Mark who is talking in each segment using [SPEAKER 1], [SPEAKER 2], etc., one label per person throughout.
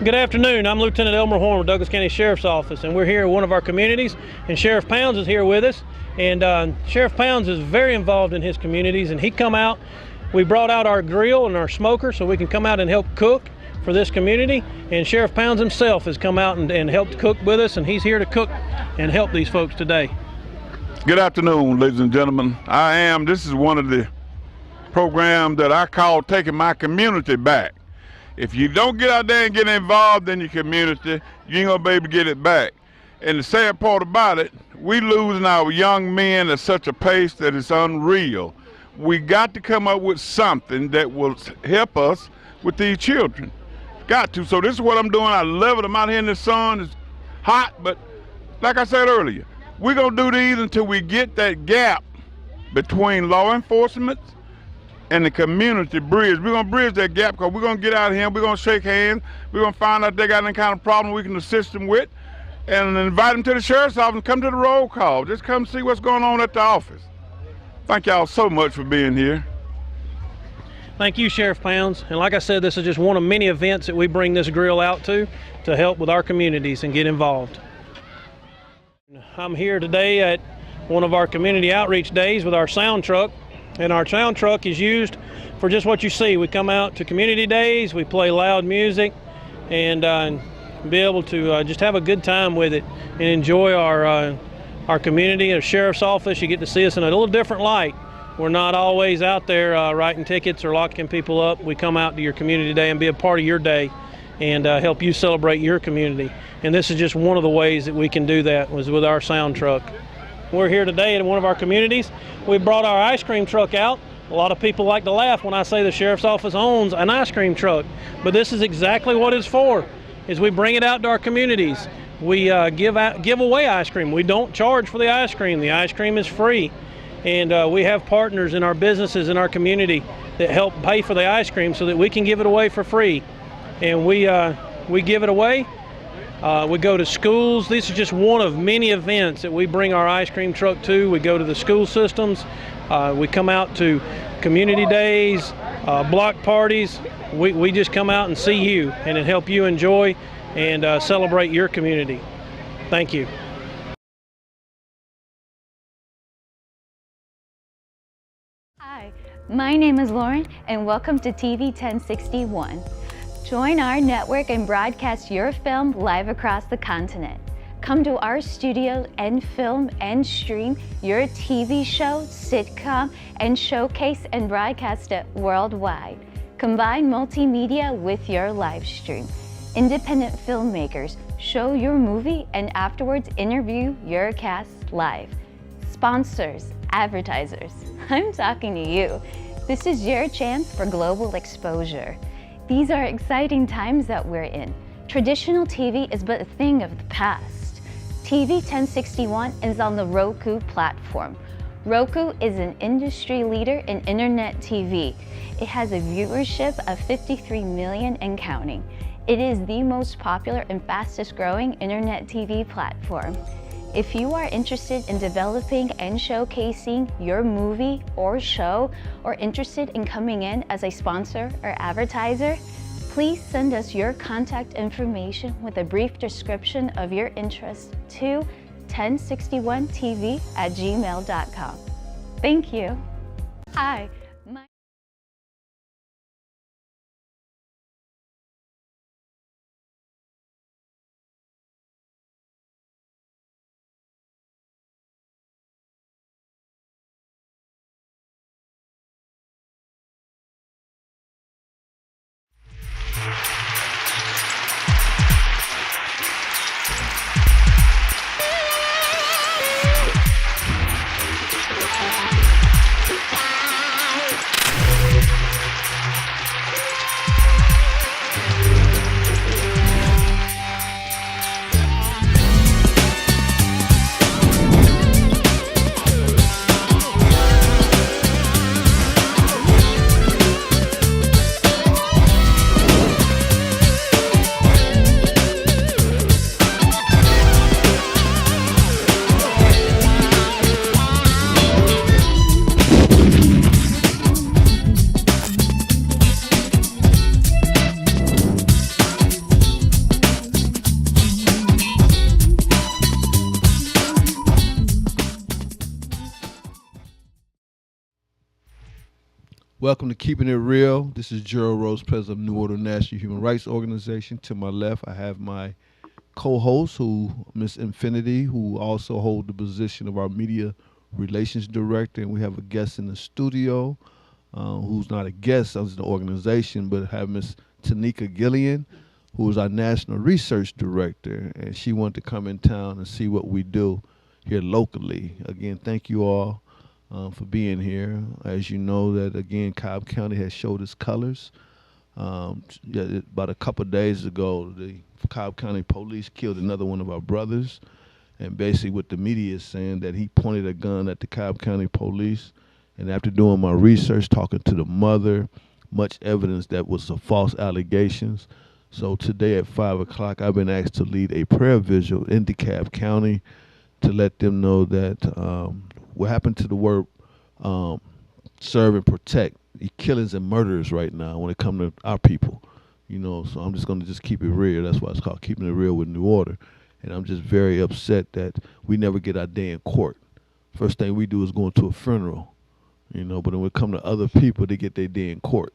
[SPEAKER 1] Good afternoon. I'm Lieutenant Elmer Horn with Douglas County Sheriff's Office, and we're here in one of our communities, and Sheriff Pounds is here with us. And Sheriff Pounds is very involved in his communities, and he come out. We brought out our grill and our smoker so we can come out and help cook for this community. And Sheriff Pounds himself has come out and helped cook with us, and he's here to cook and help these folks today.
[SPEAKER 2] Good afternoon, ladies and gentlemen. This is one of the programs that I call Taking My Community Back. If you don't get out there and get involved in your community, you ain't gonna be able to get it back. And the sad part about it, we losing our young men at such a pace that it's unreal. We got to come up with something that will help us with these children. Got to. So this is what I'm doing. I love it. I'm out here in the sun. It's hot, but like I said earlier, we're gonna do these until we get that gap between law enforcement and the community bridge. We're gonna bridge that gap because we're gonna get out here, we're gonna shake hands, we're gonna find out if they got any kind of problem we can assist them with, and invite them to the sheriff's office and come to the roll call. Just come see what's going on at the office. Thank y'all so much for being here.
[SPEAKER 1] Thank you, Sheriff Pounds. And like I said, this is just one of many events that we bring this grill out to help with our communities and get involved. I'm here today at one of our community outreach days with our sound truck. And our sound truck is used for just what you see. We come out to community days, we play loud music, and be able to just have a good time with it and enjoy our community. Our sheriff's office, you get to see us in a little different light. We're not always out there writing tickets or locking people up. We come out to your community day and be a part of your day and help you celebrate your community. And this is just one of the ways that we can do that, was with our sound truck. We're here today in one of our communities. We brought our ice cream truck out. A lot of people like to laugh when I say the sheriff's office owns an ice cream truck, but this is exactly what it's for, is we bring it out to our communities. We give away ice cream. We don't charge for the ice cream. The ice cream is free. And we have partners in our businesses in our community that help pay for the ice cream so that we can give it away for free. And we give it away. We go to schools. This is just one of many events that we bring our ice cream truck to. We go to the school systems. We come out to community days, block parties. We just come out and see you and help you enjoy and celebrate your community. Thank you.
[SPEAKER 3] Hi, my name is Lauren and welcome to TV 1061. Join our network and broadcast your film live across the continent. Come to our studio and film and stream your TV show, sitcom, and showcase and broadcast it worldwide. Combine multimedia with your live stream. Independent filmmakers show your movie and afterwards interview your cast live. Sponsors, advertisers, I'm talking to you. This is your chance for global exposure. These are exciting times that we're in. Traditional TV is but a thing of the past. TV 1061 is on the Roku platform. Roku is an industry leader in internet TV. It has a viewership of 53 million and counting. It is the most popular and fastest growing internet TV platform. If you are interested in developing and showcasing your movie or show, or interested in coming in as a sponsor or advertiser, please send us your contact information with a brief description of your interest to 1061tv@gmail.com. Thank you. Hi.
[SPEAKER 4] Welcome to Keeping It Real. This is Gerald Rose, president of New Order National Human Rights Organization. To my left, I have my co-host, Miss Infinity, who also holds the position of our media relations director. And we have a guest in the studio who's not a guest of the organization, but have Miss Tanika Gillian, who is our national research director. And she wanted to come in town and see what we do here locally. Again, thank you all for being here. As you know, that again, Cobb County has showed its colors. About a couple of days ago, the Cobb County Police killed another one of our brothers, and basically what the media is saying, that he pointed a gun at the Cobb County Police. And after doing my research, talking to the mother, much evidence that was false allegations. So today at 5 o'clock, I've been asked to lead a prayer vigil in DeKalb County to let them know that what happened to the word serve and protect, killings and murders right now when it comes to our people. So I'm just going to just keep it real. That's why it's called Keeping It Real with New Order. And I'm just very upset that we never get our day in court. First thing we do is go into a funeral, but when it comes to other people, they get their day in court,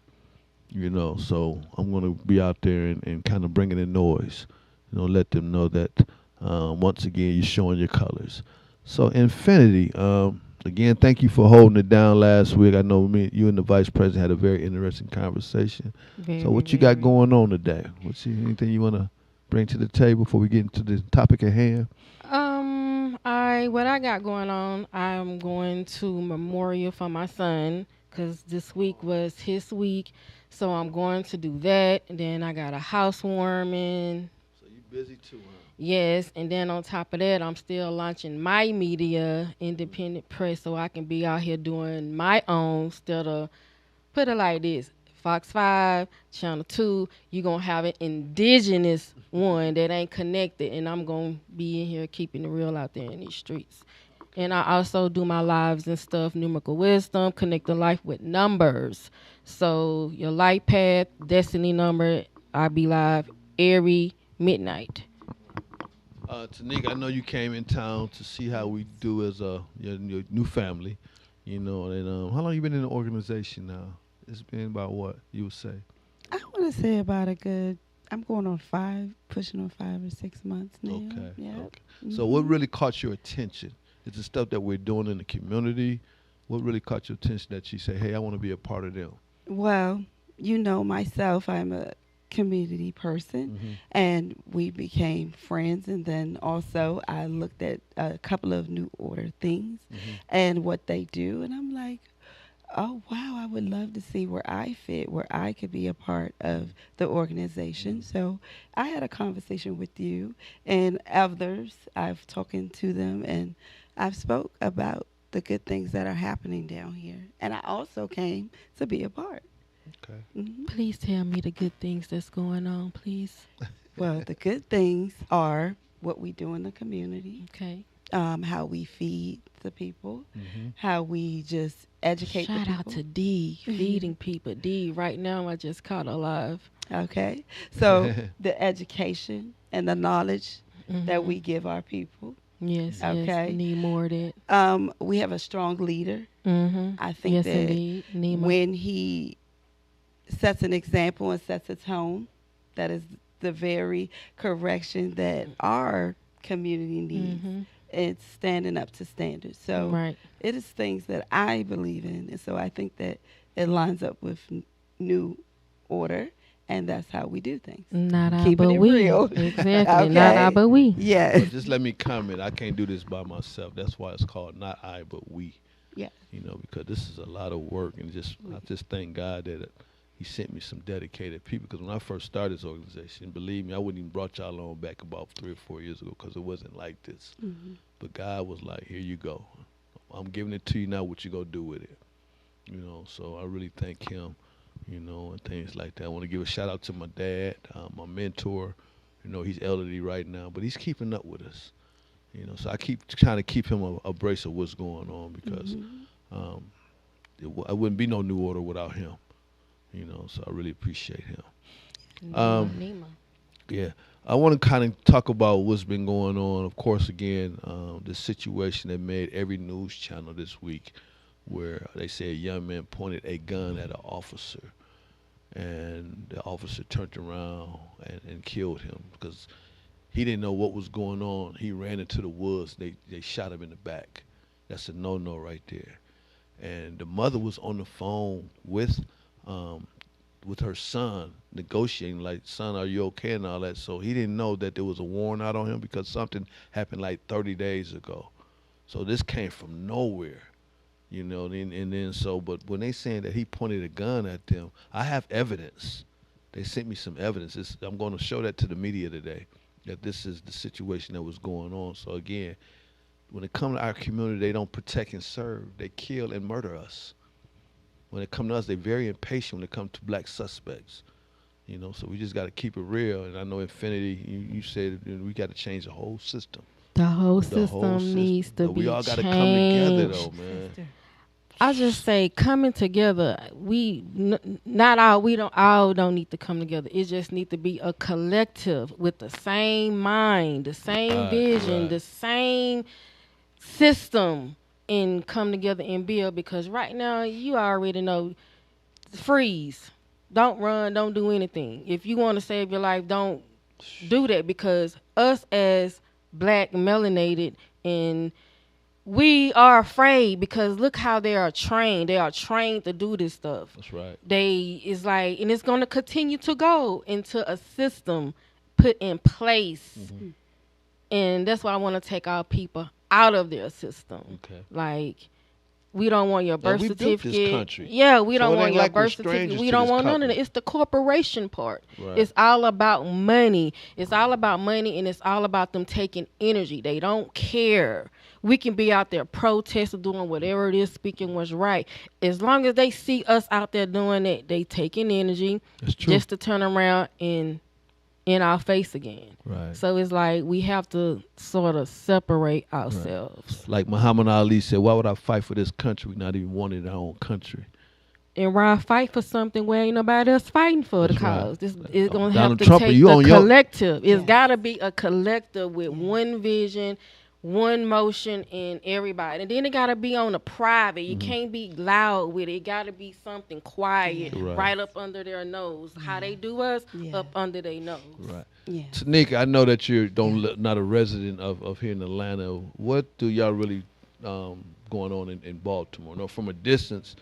[SPEAKER 4] So I'm going to be out there and kind of bringing in noise, let them know that once again, you're showing your colors. So Infinity, again, thank you for holding it down last week. I know you and the vice president had a very interesting conversation. So what you got going on today? Anything you want to bring to the table before we get into the topic at hand?
[SPEAKER 5] What I got going on, I'm going to memorial for my son because this week was his week. So I'm going to do that. And then I got a housewarming.
[SPEAKER 4] So you busy too, huh?
[SPEAKER 5] Yes, and then on top of that, I'm still launching my media, independent press, so I can be out here doing my own instead of, put it like this, Fox 5, Channel 2, you're going to have an indigenous one that ain't connected, and I'm going to be in here keeping it real out there in these streets. And I also do my lives and stuff, numerical wisdom, connecting life with numbers. So your light path, destiny number, I'll be live every midnight.
[SPEAKER 4] Tanika, I know you came in town to see how we do as your new family, and how long you been in the organization now? It's been about what you would say?
[SPEAKER 6] I want to say about I'm going on 5, pushing on 5 or 6 months now.
[SPEAKER 4] Okay.
[SPEAKER 6] Yep.
[SPEAKER 4] Okay.
[SPEAKER 6] Mm-hmm.
[SPEAKER 4] So what really caught your attention? Is the stuff that we're doing in the community? What really caught your attention that you say, hey, I want to be a part of them?
[SPEAKER 6] Well, myself, I'm a community person, and we became friends, and then also I looked at a couple of New Order things and what they do, and I'm like, oh wow, I would love to see where I fit, where I could be a part of the organization. So I had a conversation with you and others. I've talking to them, and I've spoke about the good things that are happening down here, and I also came to be a part.
[SPEAKER 4] Okay.
[SPEAKER 5] Please tell me the good things that's going on, please.
[SPEAKER 6] Well, the good things are what we do in the community,
[SPEAKER 5] Okay.
[SPEAKER 6] How we feed the people, how we just educate the people.
[SPEAKER 5] Shout out to D, feeding people. D, right now I just caught her live.
[SPEAKER 6] Okay. So the education and the knowledge that we give our people.
[SPEAKER 5] Yes,
[SPEAKER 6] Okay.
[SPEAKER 5] yes. Need more of that.
[SPEAKER 6] We have a strong leader. I think
[SPEAKER 5] Yes,
[SPEAKER 6] that
[SPEAKER 5] indeed. Nima.
[SPEAKER 6] when he sets an example and sets a tone, that is the very correction that our community needs. It's standing up to standards. So
[SPEAKER 5] Right.
[SPEAKER 6] it is things that I believe in. And so I think that it lines up with New Order, and that's how we do things.
[SPEAKER 5] Not I,
[SPEAKER 6] Keeping
[SPEAKER 5] but
[SPEAKER 6] it
[SPEAKER 5] we.
[SPEAKER 6] real.
[SPEAKER 5] Exactly.
[SPEAKER 6] Okay.
[SPEAKER 5] Not I, but we.
[SPEAKER 6] Yes.
[SPEAKER 4] But just let me comment. I can't do this by myself. That's why it's called not I, but we.
[SPEAKER 6] Yeah.
[SPEAKER 4] Because this is a lot of work, and I just thank God that he sent me some dedicated people. Because when I first started this organization, believe me, I wouldn't even brought y'all on back about 3 or 4 years ago because it wasn't like this. But God was like, here you go. I'm giving it to you now. What you gonna do with it? So I really thank him, and things like that. I want to give a shout out to my dad, my mentor. He's elderly right now, but he's keeping up with us. So I keep trying to keep him abreast of what's going on because it wouldn't be no New Order without him. So I really appreciate him.
[SPEAKER 5] Nima.
[SPEAKER 4] Yeah, I want to kind of talk about what's been going on. Of course, again, the situation that made every news channel this week where they say a young man pointed a gun at an officer, and the officer turned around and killed him because he didn't know what was going on. He ran into the woods. They shot him in the back. That's a no-no right there. And the mother was on the phone with her son, negotiating, like, son, are you okay, and all that. So he didn't know that there was a warrant out on him because something happened like 30 days ago. So this came from nowhere, you know. And then so, but when they saying that he pointed a gun at them, I have evidence. They sent me some evidence. I'm going to show that to the media today, that this is the situation that was going on. So again, when it comes to our community, they don't protect and serve. They kill and murder us. When it comes to us, they're very impatient when it comes to black suspects. You know, so we just got to keep it real. And I know Infinity, you said we got to change the whole system.
[SPEAKER 5] The whole system needs to be
[SPEAKER 4] We all got to
[SPEAKER 5] changed.
[SPEAKER 4] come together, though, man.
[SPEAKER 5] I just say coming together. We don't need to come together. It just need to be a collective with the same mind, the same vision, the same system, and come together and build. Because right now, you already know, freeze. Don't run. Don't do anything. If you want to save your life, don't do that, because us as black melanated, and we are afraid because look how they are trained. They are trained to do this stuff.
[SPEAKER 4] That's right.
[SPEAKER 5] And it's going to continue to go into a system put in place.
[SPEAKER 4] Mm-hmm.
[SPEAKER 5] And that's why I want to take our people out of their system.
[SPEAKER 4] Okay.
[SPEAKER 5] like, we don't want your birth
[SPEAKER 4] we built
[SPEAKER 5] certificate.
[SPEAKER 4] this country.
[SPEAKER 5] Yeah, we
[SPEAKER 4] So
[SPEAKER 5] don't
[SPEAKER 4] it
[SPEAKER 5] want
[SPEAKER 4] ain't
[SPEAKER 5] your
[SPEAKER 4] like we're
[SPEAKER 5] birth certificate.
[SPEAKER 4] strangers
[SPEAKER 5] We
[SPEAKER 4] to
[SPEAKER 5] don't
[SPEAKER 4] this
[SPEAKER 5] want none of
[SPEAKER 4] country.
[SPEAKER 5] it. It's the corporation part.
[SPEAKER 4] Right.
[SPEAKER 5] It's all about money. It's all about money, and it's all about them taking energy. They don't care. We can be out there protesting, doing whatever it is, speaking what's right. As long as they see us out there doing it, they taking energy.
[SPEAKER 4] That's true.
[SPEAKER 5] Just to turn around and in our face again.
[SPEAKER 4] Right.
[SPEAKER 5] So it's like we have to sort of separate ourselves.
[SPEAKER 4] Like Muhammad Ali said, why would I fight for this country? We not even wanting our own country.
[SPEAKER 5] And why fight for something where ain't nobody else fighting for the
[SPEAKER 4] That's right.
[SPEAKER 5] cause? This is gonna have
[SPEAKER 4] Donald
[SPEAKER 5] to
[SPEAKER 4] Trump,
[SPEAKER 5] take
[SPEAKER 4] you
[SPEAKER 5] the
[SPEAKER 4] on your-
[SPEAKER 5] collective. It's gotta be a collective with one vision, one motion, and everybody. And then it gotta be on a private. You can't be loud with it. It gotta be something quiet,
[SPEAKER 4] Right.
[SPEAKER 5] right up under their nose. How they do us, up under their nose.
[SPEAKER 4] Right.
[SPEAKER 6] Yeah.
[SPEAKER 4] Tanika, I know that you're not a resident of here in Atlanta. What do y'all really going on in Baltimore? No, from a distance,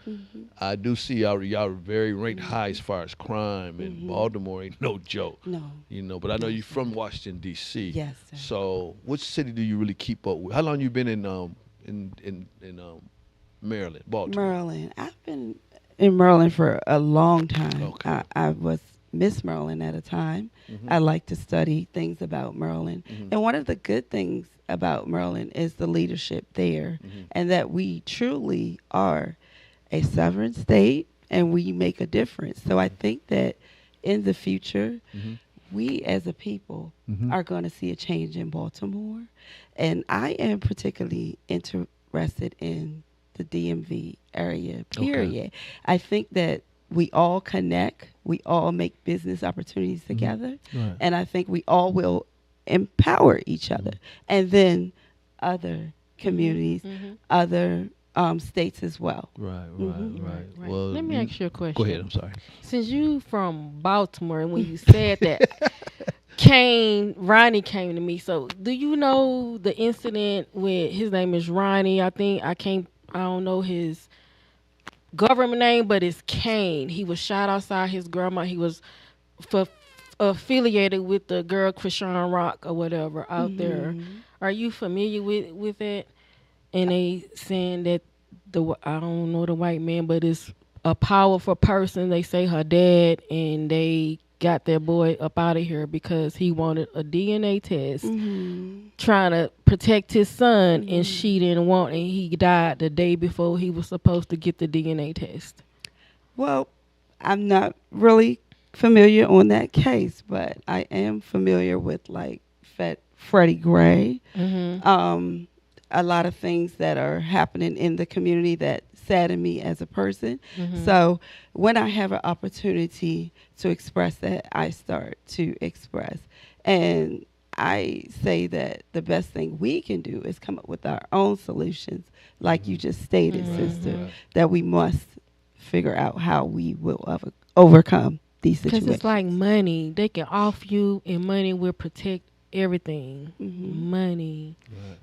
[SPEAKER 4] I do see y'all are very ranked high as far as crime, and Baltimore ain't no joke.
[SPEAKER 6] No.
[SPEAKER 4] You know, but I know you're from Washington D.C.
[SPEAKER 6] Yes, sir.
[SPEAKER 4] So, which city do you really keep up with? How long you been in Maryland, Baltimore?
[SPEAKER 6] Maryland. I've been in Maryland for a long time.
[SPEAKER 4] Okay.
[SPEAKER 6] I was Miss Maryland at a time. I like to study things about Maryland. And one of the good things about Maryland is the leadership there, and that we truly are a sovereign state and we make a difference. So I think that in the future, we as a people are going to see a change in Baltimore. And I am particularly interested in the DMV area, period. I think that we all connect. We all make business opportunities together.
[SPEAKER 4] Right.
[SPEAKER 6] And I think we all will empower each other. And then other communities, other states as well.
[SPEAKER 4] Right.
[SPEAKER 5] Right.
[SPEAKER 4] Well,
[SPEAKER 5] Let me ask you a question.
[SPEAKER 4] Go ahead. I'm sorry.
[SPEAKER 5] Since you from Baltimore, and when you said that, Ronnie came to me. So, do you know the incident with his name is Ronnie? I don't know his government name, but it's Kane. He was shot outside his grandma. He was affiliated with the girl Krishan Rock or whatever out there. Are you familiar with that? And they saying that I don't know the white man, but it's a powerful person. They say her dad, and they got their boy up out of here because he wanted a DNA test, trying to protect his son, and she didn't want it. He died the day before he was supposed to get the DNA test.
[SPEAKER 6] Well, I'm not really familiar on that case, but I am familiar with like Freddie Gray. A lot of things that are happening in the community that sadden me as a person. So when I have an opportunity to express that, I start to express. And I say that the best thing we can do is come up with our own solutions, like you just stated, sister, that we must figure out how we will overcome these situations.
[SPEAKER 5] Because it's like money. They can off you, and money will protect everything. Money.
[SPEAKER 4] Right.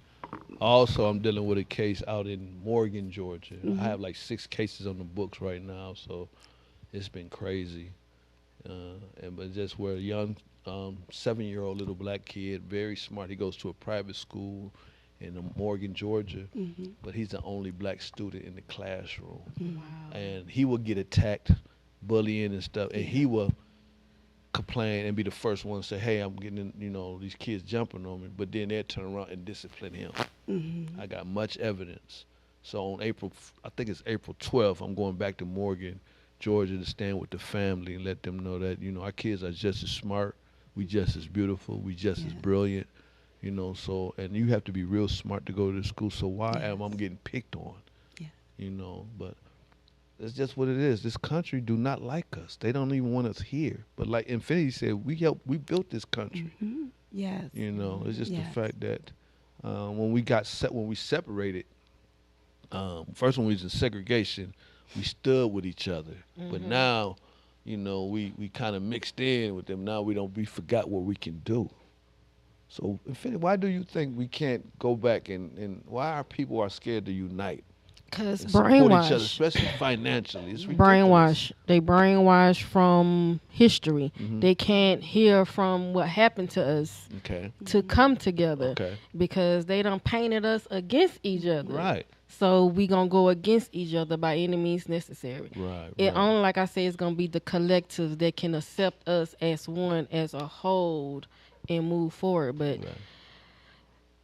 [SPEAKER 4] Also, I'm dealing with a case out in Morgan, Georgia. I have like 6 cases on the books right now, so it's been crazy. But just where a young 7-year-old little black kid, very smart. He goes to a private school in Morgan, Georgia, but he's the only black student in the classroom.
[SPEAKER 5] Wow.
[SPEAKER 4] And he will get attacked, bullying and stuff, and he will complain and be the first one to say, hey, I'm getting, these kids jumping on me, but then they'll turn around and discipline him. I got much evidence. So on April 12th, I'm going back to Morgan, Georgia, to stand with the family and let them know that, our kids are just as smart, we just as beautiful, we just as brilliant, so, and you have to be real smart to go to the school, so why am I getting picked on? But that's just what it is. This country do not like us. They don't even want us here. But like Infinity said, we built this country.
[SPEAKER 6] Yes.
[SPEAKER 4] It's just the fact that when we separated, first when we was in segregation, we stood with each other. But now, we kind of mixed in with them. Now we forgot what we can do. So Infinity, why do you think we can't go back and why our people are scared to unite?
[SPEAKER 5] Because
[SPEAKER 4] Support each other,
[SPEAKER 5] brainwash.
[SPEAKER 4] especially financially. It's ridiculous.
[SPEAKER 5] Brainwash. They brainwash from history. They can't hear from what happened to us to come together because they done painted us against each other.
[SPEAKER 4] Right.
[SPEAKER 5] So we gonna go against each other by any means necessary. It only, like I said, it's gonna be the collective that can accept us as one, as a whole, and move forward. But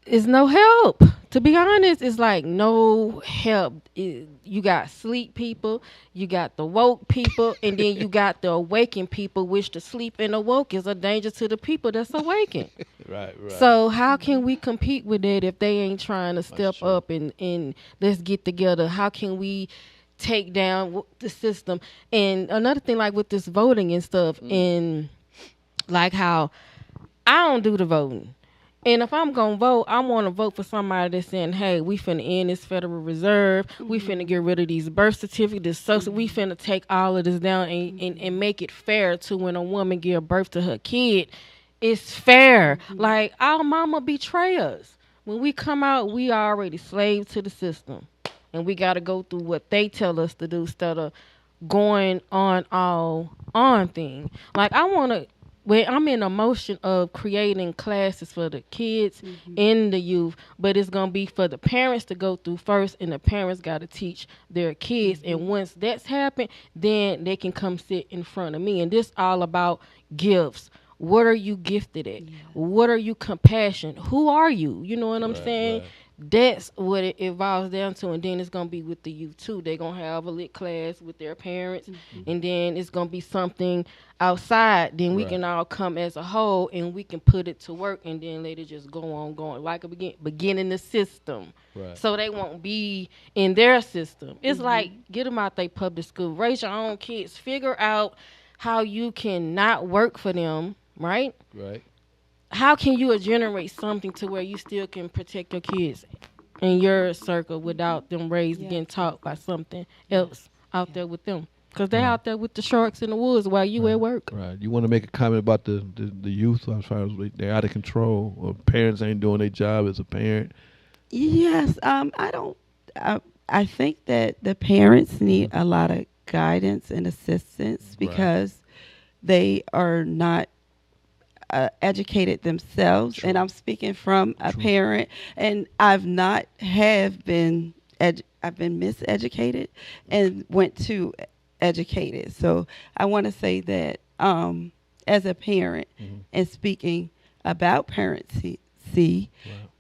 [SPEAKER 5] it's no help. To be honest, it's like no help. You got sleep people, you got the woke people, and then you got the awakened people, which the sleep and awoke is a danger to the people that's awakened.
[SPEAKER 4] Right.
[SPEAKER 5] So how can we compete with that if they ain't trying to step up and let's get together? How can we take down the system? And another thing, like with this voting and stuff, and like how I don't do the voting. And if I'm going to vote, I want to vote for somebody that's saying, hey, we finna end this Federal Reserve. We finna get rid of these birth certificates. We finna take all of this down and make it fair to when a woman give birth to her kid. It's fair. Like, our mama betray us. When we come out, we are already slaves to the system. And we got to go through what they tell us to do instead of going on thing. Like, I'm in a motion of creating classes for the kids and the youth, but it's going to be for the parents to go through first, and the parents got to teach their kids. And once that's happened, then they can come sit in front of me. And this all about gifts. What are you gifted at? What are you compassion? Who are you? You know what I'm saying? That's what it evolves down to. And then it's going to be with the youth too. They're going to have a lit class with their parents. And then it's going to be something outside. Then we can all come as a whole and we can put it to work and then let it just go on going. Like beginning the system. So they won't be in their system. It's like, get them out their public school. Raise your own kids. Figure out how you can not work for them. Right? How can you generate something to where you still can protect your kids in your circle without them raised getting taught by something else out there with them? Because they're out there with the sharks in the woods while you at work.
[SPEAKER 4] Right. You want to make a comment about the youth as far as they're out of control or parents ain't doing their job as a parent?
[SPEAKER 6] Yes. I think that the parents need a lot of guidance and assistance because they are not educated themselves. And I'm speaking from a parent, and I've not have been I've been miseducated and went to educated. So I want to say that as a parent and speaking about parenting,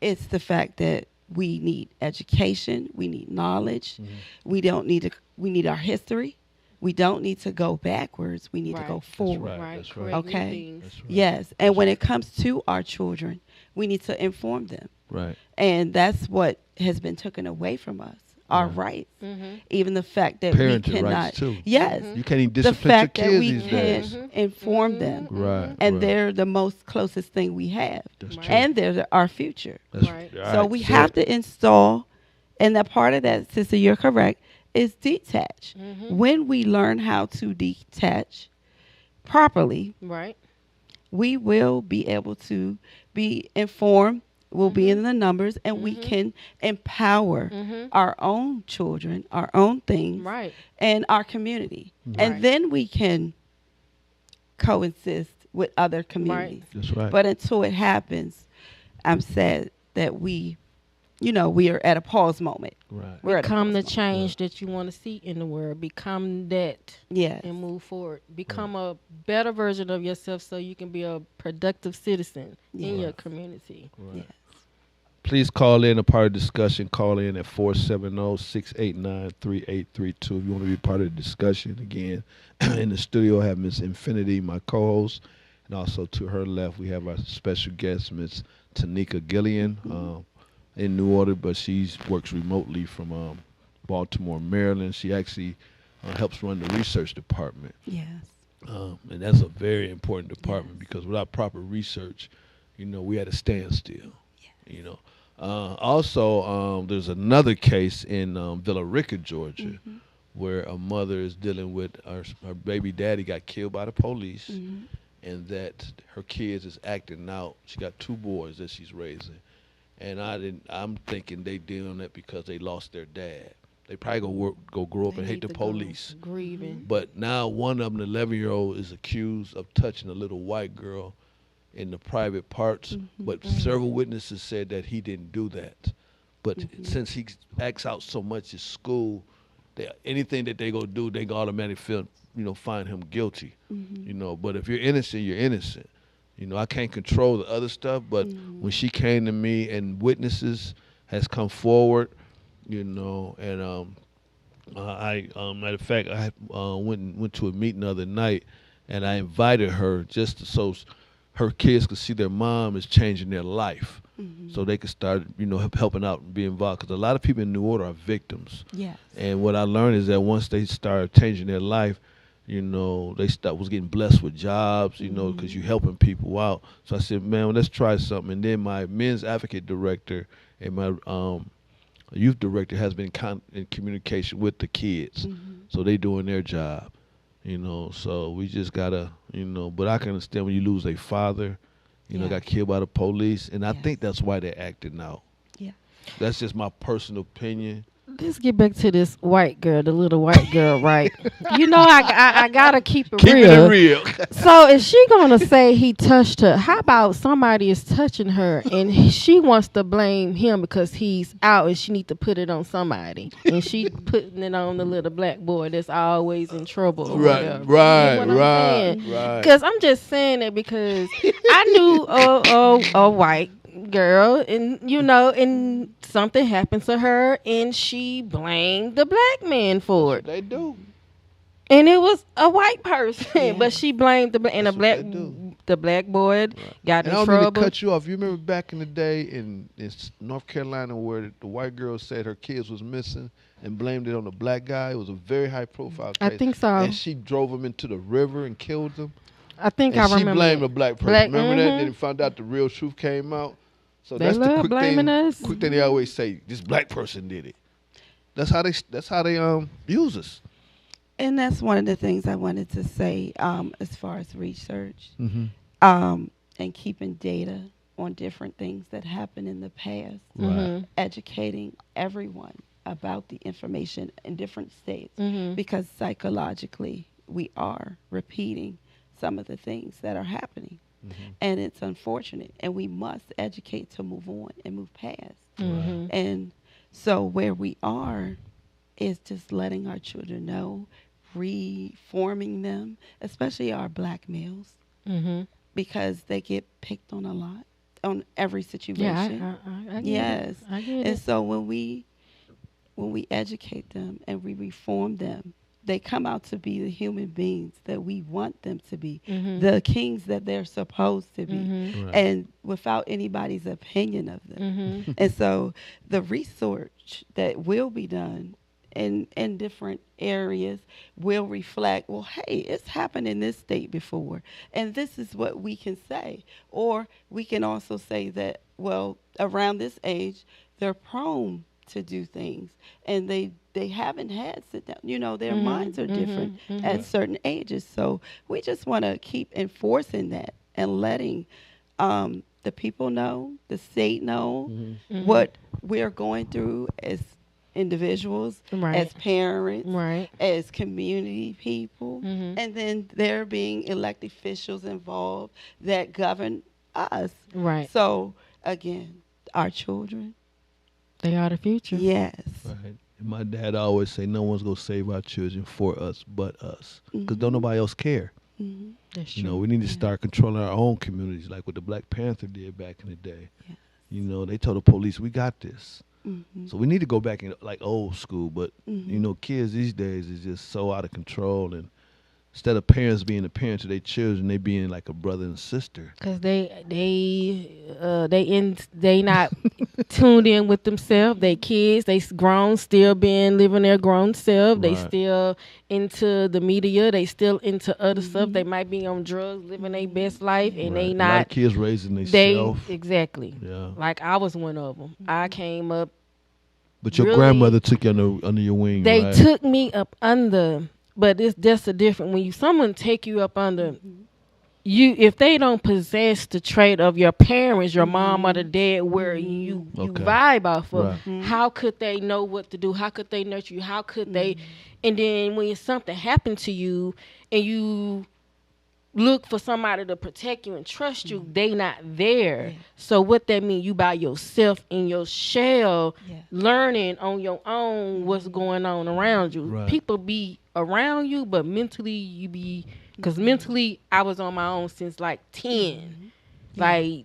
[SPEAKER 6] it's the fact that we need education, we need knowledge, we need our history. We don't need to go backwards. We need to go forward.
[SPEAKER 4] That's right.
[SPEAKER 6] Okay? Yes. And when it comes to our children, we need to inform them.
[SPEAKER 4] Right.
[SPEAKER 6] And that's what has been taken away from us. our rights. Even the fact that
[SPEAKER 4] Parenting
[SPEAKER 6] we cannot,
[SPEAKER 4] rights too.
[SPEAKER 6] yes,
[SPEAKER 4] You can't even
[SPEAKER 6] the
[SPEAKER 4] discipline your
[SPEAKER 6] fact that
[SPEAKER 4] kids
[SPEAKER 6] we
[SPEAKER 4] these
[SPEAKER 6] can
[SPEAKER 4] days.
[SPEAKER 6] inform them,
[SPEAKER 4] Right.
[SPEAKER 6] and
[SPEAKER 4] right.
[SPEAKER 6] they're the most closest thing we have,
[SPEAKER 4] That's true.
[SPEAKER 6] and they're our future.
[SPEAKER 4] That's
[SPEAKER 5] Right.
[SPEAKER 6] So we have to install, and that part of that, sister, you're correct, is detach. When we learn how to detach properly,
[SPEAKER 5] Right.
[SPEAKER 6] we will be able to be informed, we'll be in the numbers, and we can empower our own children, our own things,
[SPEAKER 5] Right.
[SPEAKER 6] and our community. And
[SPEAKER 5] Right.
[SPEAKER 6] then we can coexist with other communities.
[SPEAKER 4] That's right.
[SPEAKER 6] But until it happens, I'm sad that we are at a pause moment.
[SPEAKER 4] right.
[SPEAKER 6] We're at a
[SPEAKER 5] Become the
[SPEAKER 6] pause
[SPEAKER 5] change that you want to see in the world. Become that
[SPEAKER 6] Yes.
[SPEAKER 5] and move forward. Become a better version of yourself so you can be a productive citizen in your community.
[SPEAKER 6] Yes.
[SPEAKER 4] Please call in a part of the discussion. Call in at 470-689-3832 if you want to be part of the discussion. Again, in the studio I have Miss Infinity, my co-host, and also to her left we have our special guest, Miss Tanika Gillian, in New Orleans, but she works remotely from Baltimore, Maryland. She actually helps run the research department.
[SPEAKER 6] Yes.
[SPEAKER 4] And that's a very important department because without proper research, we at a standstill. Also, there's another case in Villa Rica, Georgia, where a mother is dealing with her baby daddy got killed by the police, and that her kids is acting out. She got 2 boys that she's raising, and I'm thinking they doing that because they lost their dad. They probably go grow up and hate the police.
[SPEAKER 5] Grieving.
[SPEAKER 4] But now one of them, the 11-year-old, is accused of touching a little white girl in the private parts, but several witnesses said that he didn't do that. But since he acts out so much at school, anything that they go do, they go automatically find him guilty. But if you're innocent, you're innocent. I can't control the other stuff, but when she came to me and witnesses has come forward, and I matter of fact, I went to a meeting the other night, and I invited her just so her kids could see their mom is changing their life, so they could start, helping out and be involved. Because a lot of people in New Orleans are victims.
[SPEAKER 6] Yes.
[SPEAKER 4] And what I learned is that once they start changing their life, they was getting blessed with jobs, because you're helping people out. So I said, man, let's try something. And then my men's advocate director and my youth director has been in communication with the kids, so they doing their job. So we just gotta, but I can understand when you lose a father, got killed by the police, and I think that's why they're acting out.
[SPEAKER 6] Yeah.
[SPEAKER 4] That's just my personal opinion.
[SPEAKER 5] Let's get back to this white girl, the little white girl, right? I gotta keep it
[SPEAKER 4] Keep
[SPEAKER 5] real.
[SPEAKER 4] it real.
[SPEAKER 5] So is she gonna say he touched her? How about somebody is touching her and she wants to blame him because he's out and she need to put it on somebody, and she putting it on the little black boy that's always in trouble. Or whatever.
[SPEAKER 4] Right,
[SPEAKER 5] You know what I'm
[SPEAKER 4] right,
[SPEAKER 5] saying?
[SPEAKER 4] right.
[SPEAKER 5] Because I'm just saying that because I knew a white girl, and and something happened to her, and she blamed the black man for it.
[SPEAKER 4] They do.
[SPEAKER 5] And it was a white person, but she blamed the
[SPEAKER 4] That's what they do.
[SPEAKER 5] the black boy got
[SPEAKER 4] And
[SPEAKER 5] in
[SPEAKER 4] I don't mean to
[SPEAKER 5] trouble.
[SPEAKER 4] cut you off. You remember back in the day in North Carolina where the white girl said her kids was missing and blamed it on the black guy? It was a very high profile case.
[SPEAKER 5] I think so.
[SPEAKER 4] And she drove him into the river and killed him.
[SPEAKER 5] I think
[SPEAKER 4] And
[SPEAKER 5] I
[SPEAKER 4] she
[SPEAKER 5] remember.
[SPEAKER 4] blamed
[SPEAKER 5] that.
[SPEAKER 4] the black person.
[SPEAKER 5] Black-
[SPEAKER 4] Remember that?
[SPEAKER 5] mhm.
[SPEAKER 4] Then he found out the real truth came out. So
[SPEAKER 5] They
[SPEAKER 4] that's the
[SPEAKER 5] love
[SPEAKER 4] quick
[SPEAKER 5] blaming
[SPEAKER 4] thing.
[SPEAKER 5] us.
[SPEAKER 4] Quick thing they always say, this black person did it. That's how they use us.
[SPEAKER 6] And that's one of the things I wanted to say as far as research and keeping data on different things that happened in the past,
[SPEAKER 5] Mhm.
[SPEAKER 6] educating everyone about the information in different states,
[SPEAKER 5] Mhm.
[SPEAKER 6] because psychologically we are repeating some of the things that are happening. And it's unfortunate, and we must educate to move on and move past.
[SPEAKER 5] Mhm.
[SPEAKER 6] And so where we are is just letting our children know, reforming them, especially our black males,
[SPEAKER 5] Mhm.
[SPEAKER 6] because they get picked on a lot, on every situation.
[SPEAKER 5] Yeah, I get
[SPEAKER 6] Yes.
[SPEAKER 5] it. I get
[SPEAKER 6] And
[SPEAKER 5] it.
[SPEAKER 6] so when we educate them and we reform them, they come out to be the human beings that we want them to be,
[SPEAKER 5] Mm-hmm.
[SPEAKER 6] the kings that they're supposed to be,
[SPEAKER 5] Mm-hmm.
[SPEAKER 4] Right.
[SPEAKER 6] and without anybody's opinion of them.
[SPEAKER 5] Mm-hmm.
[SPEAKER 6] And so the research that will be done in different areas will reflect, well, hey, it's happened in this state before, and this is what we can say. Or we can also say that, well, around this age, they're prone to do things, and they haven't had sit down. Their
[SPEAKER 5] Mhm,
[SPEAKER 6] minds are
[SPEAKER 5] mhm,
[SPEAKER 6] different
[SPEAKER 5] mhm.
[SPEAKER 6] at certain ages. So we just want to keep enforcing that and letting the people know, the state know
[SPEAKER 5] Mhm.
[SPEAKER 6] what we're going through as individuals,
[SPEAKER 5] Right.
[SPEAKER 6] as parents,
[SPEAKER 5] Right.
[SPEAKER 6] as community people,
[SPEAKER 5] Mhm.
[SPEAKER 6] and then there being elected officials involved that govern us.
[SPEAKER 5] Right.
[SPEAKER 6] So again, our children,
[SPEAKER 5] They are the future.
[SPEAKER 6] yes.
[SPEAKER 4] Right. And my dad always say, no one's gonna save our children for us but us, because don't
[SPEAKER 6] Mhm.
[SPEAKER 4] nobody else care.
[SPEAKER 6] Mhm.
[SPEAKER 5] That's
[SPEAKER 4] You
[SPEAKER 5] true.
[SPEAKER 4] know, we need to
[SPEAKER 6] Yeah.
[SPEAKER 4] start controlling our own communities, like what the Black Panther did back in the day.
[SPEAKER 6] Yes.
[SPEAKER 4] You know, they told the police, "We got this."
[SPEAKER 6] Mhm.
[SPEAKER 4] So we need to go back in like old school. But
[SPEAKER 6] Mhm.
[SPEAKER 4] you know, kids these days is just so out of control, and instead of parents being a parent to their children, they being like a brother and sister.
[SPEAKER 5] Cause they not tuned in with themselves. They kids, they grown, still being living their grown self. They
[SPEAKER 4] Right.
[SPEAKER 5] still into the media. They still into other stuff. They might be on drugs, living their best life, and
[SPEAKER 4] Right.
[SPEAKER 5] they
[SPEAKER 4] A lot of
[SPEAKER 5] not.
[SPEAKER 4] kids raising
[SPEAKER 5] They
[SPEAKER 4] themselves.
[SPEAKER 5] exactly.
[SPEAKER 4] Yeah.
[SPEAKER 5] Like I was one of them. I came up.
[SPEAKER 4] But your
[SPEAKER 5] really-
[SPEAKER 4] grandmother took you under your wing,
[SPEAKER 5] They
[SPEAKER 4] right?
[SPEAKER 5] took me up under, but it's just a different. When someone take you up under, you if they don't possess the trait of your parents, your mom or the dad, where you
[SPEAKER 4] Okay.
[SPEAKER 5] vibe off of,
[SPEAKER 4] Right.
[SPEAKER 5] how could they know what to do? How could they nurture you? How could they? And then when something happened to you and you look for somebody to protect you and trust you, they not there.
[SPEAKER 6] Yeah.
[SPEAKER 5] So what that mean? You by yourself in your shell,
[SPEAKER 6] Yeah.
[SPEAKER 5] learning on your own what's going on around you.
[SPEAKER 4] Right.
[SPEAKER 5] People be around you, but mentally you be, because mentally I was on my own since like 10. Like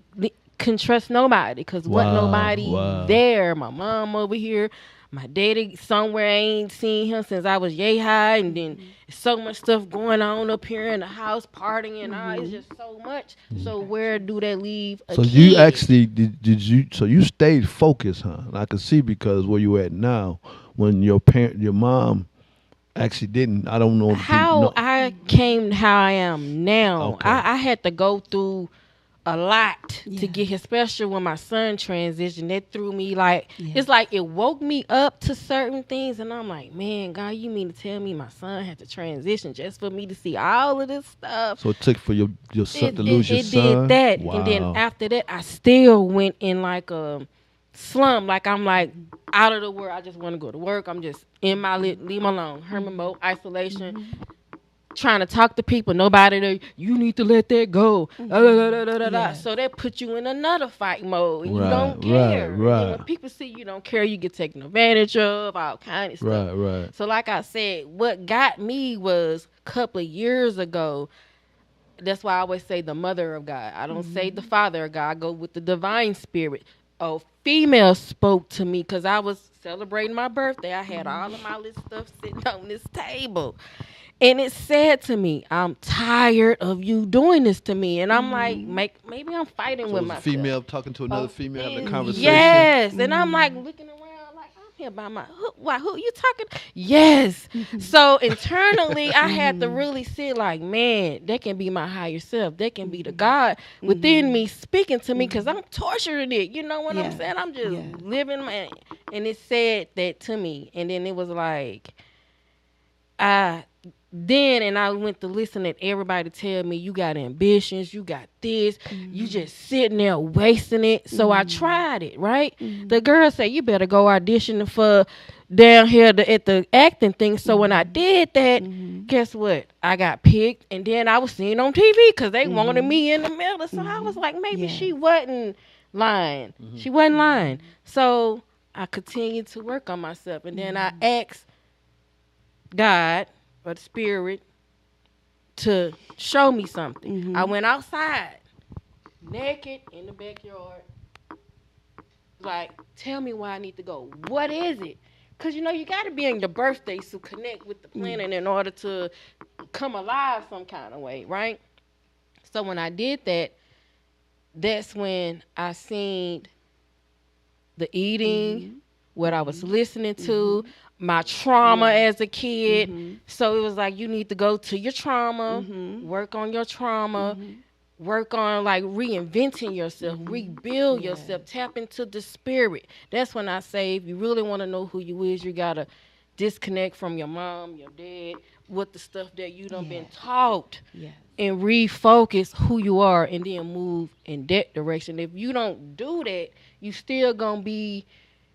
[SPEAKER 5] couldn't trust nobody because wasn't
[SPEAKER 4] Wow,
[SPEAKER 5] nobody
[SPEAKER 4] wow.
[SPEAKER 5] there. My mom over here. My daddy somewhere, I ain't seen him since I was yay high, and then so much stuff going on up here in the house, partying and all. It's just so much. So where do they leave a
[SPEAKER 4] So
[SPEAKER 5] kid?
[SPEAKER 4] you actually did you? So you stayed focused, huh? And I can see because where you at now, when your mom actually didn't. I don't know if you
[SPEAKER 5] how
[SPEAKER 4] know.
[SPEAKER 5] I came how I am now.
[SPEAKER 4] Okay.
[SPEAKER 5] I had to go through a lot to
[SPEAKER 6] Yeah.
[SPEAKER 5] get here, especially when my son transitioned. That threw me like,
[SPEAKER 6] Yeah.
[SPEAKER 5] it's like it woke me up to certain things, and I'm like, man, God, you mean to tell me my son had to transition just for me to see all of this stuff?
[SPEAKER 4] So it took for your son
[SPEAKER 5] It,
[SPEAKER 4] to lose your
[SPEAKER 5] it
[SPEAKER 4] son.
[SPEAKER 5] did that,
[SPEAKER 4] Wow.
[SPEAKER 5] and then after that, I still went in like a slump. Like I'm like out of the world. I just want to go to work. I'm just in my leave me alone. Herman mode, isolation. Trying to talk to people, nobody there. You need to let that go.
[SPEAKER 6] Yes.
[SPEAKER 5] So that put you in another fight mode. And
[SPEAKER 4] Right,
[SPEAKER 5] you don't care.
[SPEAKER 4] right, right.
[SPEAKER 5] And when people see you don't care, you get taken advantage of, all kind of stuff.
[SPEAKER 4] Right.
[SPEAKER 5] So like I said, what got me was a couple of years ago. That's why I always say the mother of God. I don't say the father of God. I go with the divine spirit. A female spoke to me because I was celebrating my birthday. I had all of my little stuff sitting on this table. And it said to me, I'm tired of you doing this to me. And I'm like, maybe I'm fighting
[SPEAKER 4] So
[SPEAKER 5] with
[SPEAKER 4] it was a
[SPEAKER 5] myself.
[SPEAKER 4] female talking to another female having a conversation.
[SPEAKER 5] Yes, and I'm like looking around, like I'm here by my who you talking? Yes. So internally, I had to really sit like, man, that can be my higher self. That can be the God within me speaking to me because I'm torturing it. You know what I'm
[SPEAKER 6] Yeah.
[SPEAKER 5] saying? I'm just
[SPEAKER 6] Yeah.
[SPEAKER 5] living my. And it said that to me, and then it was like, and I went to listen to everybody tell me, you got ambitions, you got this, you just sitting there wasting it. So I tried it, right? The girl said, you better go audition for down here at the acting thing. So when I did that, guess what? I got picked, and then I was seen on TV because they wanted me in the middle. So I was like, maybe
[SPEAKER 6] Yes.
[SPEAKER 5] she wasn't lying. She wasn't lying. So I continued to work on myself, and then I asked God or the spirit to show me something. I went outside naked in the backyard. Like, tell me where I need to go. What is it? Because, you know, you got to be on your birthday to connect with the planet in order to come alive some kind of way, right? So when I did that, that's when I seen the eating, what I was listening to, my trauma as a kid. So it was like, you need to go to your trauma, work on your trauma, work on like reinventing yourself, rebuild yourself, tap into the spirit. That's when I say, if you really want to know who you is, you got to disconnect from your mom, your dad, with the stuff that you done been taught. And refocus who you are and then move in that direction. If you don't do that, you still gonna be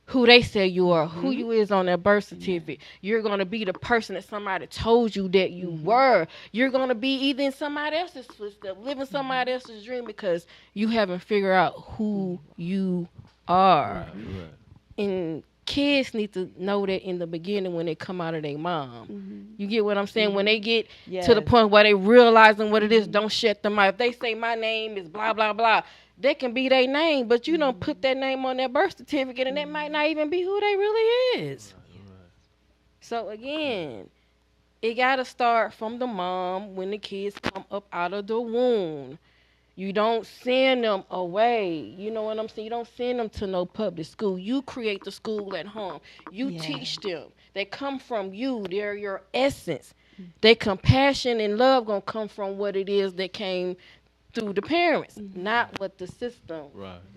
[SPEAKER 5] who they say you are, who you is on that birth certificate. You're gonna be the person that somebody told you that you were. You're gonna be either in somebody else's footsteps, living somebody else's dream, because you haven't figured out who you are. And kids need to know that in the beginning when they come out of their mom. You get what I'm saying? When they get to the point where they realizing what it is, don't shut them out. If they say my name is blah, blah, blah, that can be their name, but you don't put that name on their birth certificate, and that might not even be who they really is. So again, it got to start from the mom when the kids come up out of the womb. You don't send them away. You know what I'm saying? You don't send them to no public school. You create the school at home. You teach them. They come from you. They're your essence. Their compassion and love going to come from what it is that came through the parents, not what the system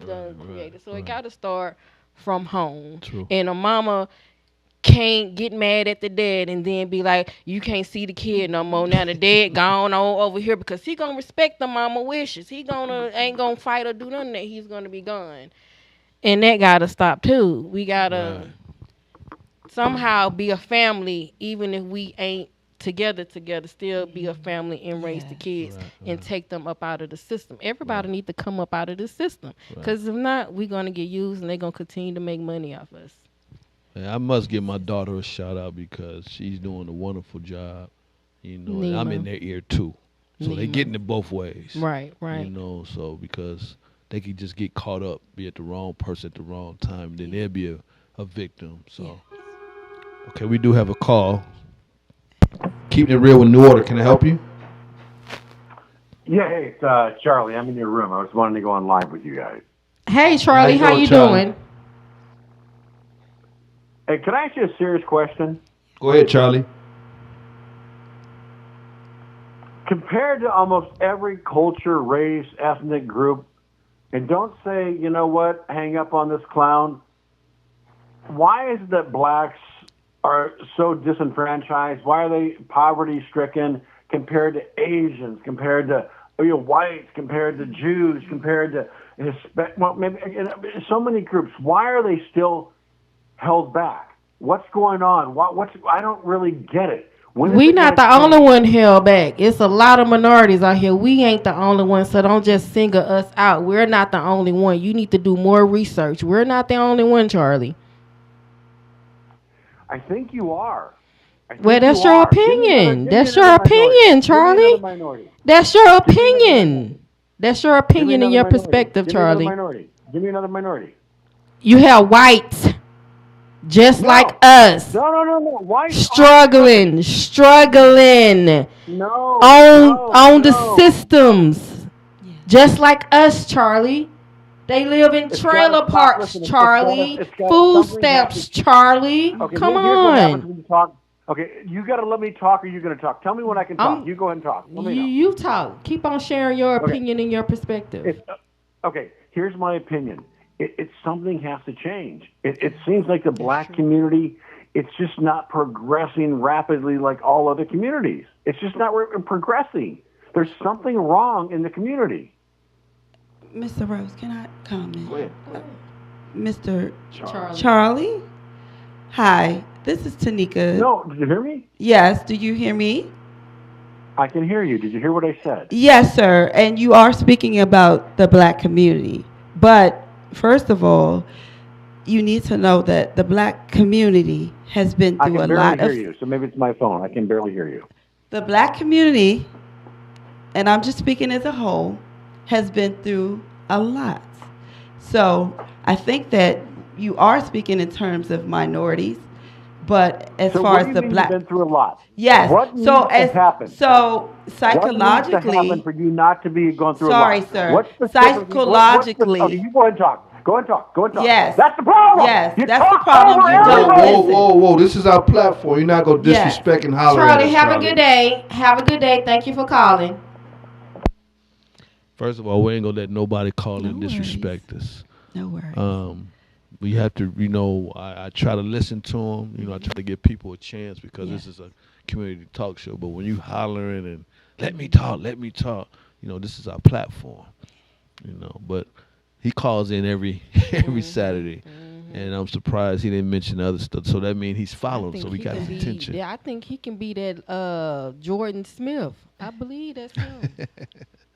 [SPEAKER 5] done created. So it got to start from home. And a mama can't get mad at the dad and then be like, you can't see the kid no more. Now the dad gone on over here, because he gonna respect the mama wishes. He ain't gonna fight or do nothing that he's gonna be gone. And that gotta stop too. We gotta somehow be a family, even if we ain't together, still be a family and raise the kids and take them up out of the system. Everybody need to come up out of the system, because if not, we're gonna get used and they're gonna continue to make money off us.
[SPEAKER 4] I must give my daughter a shout out because she's doing a wonderful job, you know, and I'm in their ear too. So they're getting it both ways.
[SPEAKER 5] Right.
[SPEAKER 4] You know, so because they could just get caught up, be at the wrong person at the wrong time, and then they'll be a victim. So, okay, we do have a call. Keeping it real with New Order. Can I help you?
[SPEAKER 7] Yeah, hey, it's Charlie. I'm in your room. I was wanting to go on live with you guys.
[SPEAKER 5] Hey, Charlie, how you doing?
[SPEAKER 7] Hey, can I ask you a serious question?
[SPEAKER 4] Go ahead, Charlie.
[SPEAKER 7] Compared to almost every culture, race, ethnic group, and don't say, you know what, hang up on this clown. Why is it that blacks are so disenfranchised? Why are they poverty-stricken compared to Asians, compared to whites, compared to Jews, compared to Hispanic? Well, maybe so many groups. Why are they still held back? What's going on? I don't really get it.
[SPEAKER 5] We not the only one held back. It's a lot of minorities out here. We ain't the only one, so don't just single us out. We're not the only one. You need to do more research. We're not the only one, Charlie.
[SPEAKER 7] I think you are.
[SPEAKER 5] Well, that's your opinion. That's your opinion, Charlie. That's your opinion. That's your opinion and your perspective, Charlie.
[SPEAKER 7] Give me another minority.
[SPEAKER 5] You have whites. Just like us.
[SPEAKER 7] No. Why
[SPEAKER 5] struggling on the systems. Just like us, Charlie. They live in trailer parks, Charlie. Food stamps, Charlie.
[SPEAKER 7] Okay,
[SPEAKER 5] come on.
[SPEAKER 7] Okay, you got to let me talk, or you're going to talk. Tell me when I can talk. You go ahead and talk.
[SPEAKER 5] You talk. Keep on sharing your opinion and your perspective.
[SPEAKER 7] Okay, here's my opinion. It's something has to change. It seems like the black community, it's just not progressing rapidly like all other communities. It's just not progressing. There's something wrong in the community.
[SPEAKER 6] Mr. Rose, can I comment?
[SPEAKER 7] Go ahead.
[SPEAKER 6] Mr. Charlie? Hi, this is Tanika.
[SPEAKER 7] No, did you hear me?
[SPEAKER 6] Yes, do you hear me?
[SPEAKER 7] I can hear you. Did you hear what I said?
[SPEAKER 6] Yes, sir, and you are speaking about the black community. But first of all, you need to know that the black community has been through a lot of...
[SPEAKER 7] I can barely hear you, so maybe it's my phone. I can barely hear you.
[SPEAKER 6] The black community, and I'm just speaking as a whole, has been through a lot. So I think that you are speaking in terms of minorities, But as
[SPEAKER 7] So
[SPEAKER 6] far
[SPEAKER 7] what
[SPEAKER 6] as
[SPEAKER 7] do you
[SPEAKER 6] the
[SPEAKER 7] mean
[SPEAKER 6] black,
[SPEAKER 7] you've been through a lot?
[SPEAKER 6] yes.
[SPEAKER 7] What needs
[SPEAKER 6] So
[SPEAKER 7] to
[SPEAKER 6] as
[SPEAKER 7] happen?
[SPEAKER 6] so
[SPEAKER 7] What needs to
[SPEAKER 6] psychologically,
[SPEAKER 7] happen for you not to be going through
[SPEAKER 6] sorry,
[SPEAKER 7] a lot?
[SPEAKER 6] sir.
[SPEAKER 7] What specifically? Okay,
[SPEAKER 6] Psychologically,
[SPEAKER 7] you go ahead and talk. Go ahead and talk. Go ahead and talk.
[SPEAKER 6] yes.
[SPEAKER 7] That's the problem.
[SPEAKER 6] Yes,
[SPEAKER 7] You
[SPEAKER 6] that's the
[SPEAKER 7] talk
[SPEAKER 6] problem.
[SPEAKER 7] over
[SPEAKER 6] You don't
[SPEAKER 7] everybody.
[SPEAKER 6] listen.
[SPEAKER 4] Whoa! This is our platform. You're not gonna
[SPEAKER 6] Yes.
[SPEAKER 4] disrespect and holler at
[SPEAKER 5] Charlie,
[SPEAKER 4] us,
[SPEAKER 5] have a
[SPEAKER 4] Charlie.
[SPEAKER 5] good day. Have a good day. Thank you for calling.
[SPEAKER 4] First of all, we ain't gonna let nobody call
[SPEAKER 6] No
[SPEAKER 4] and disrespect us.
[SPEAKER 6] No worries.
[SPEAKER 4] We have to, I try to listen to them. I try to give people a chance because this is a community talk show. But when you hollering and let me talk, this is our platform. But he calls in every Saturday, and I'm surprised he didn't mention other stuff. So that means he's following, so we got his attention.
[SPEAKER 5] Yeah, I think he can be that Jordan Smith. I believe that's him.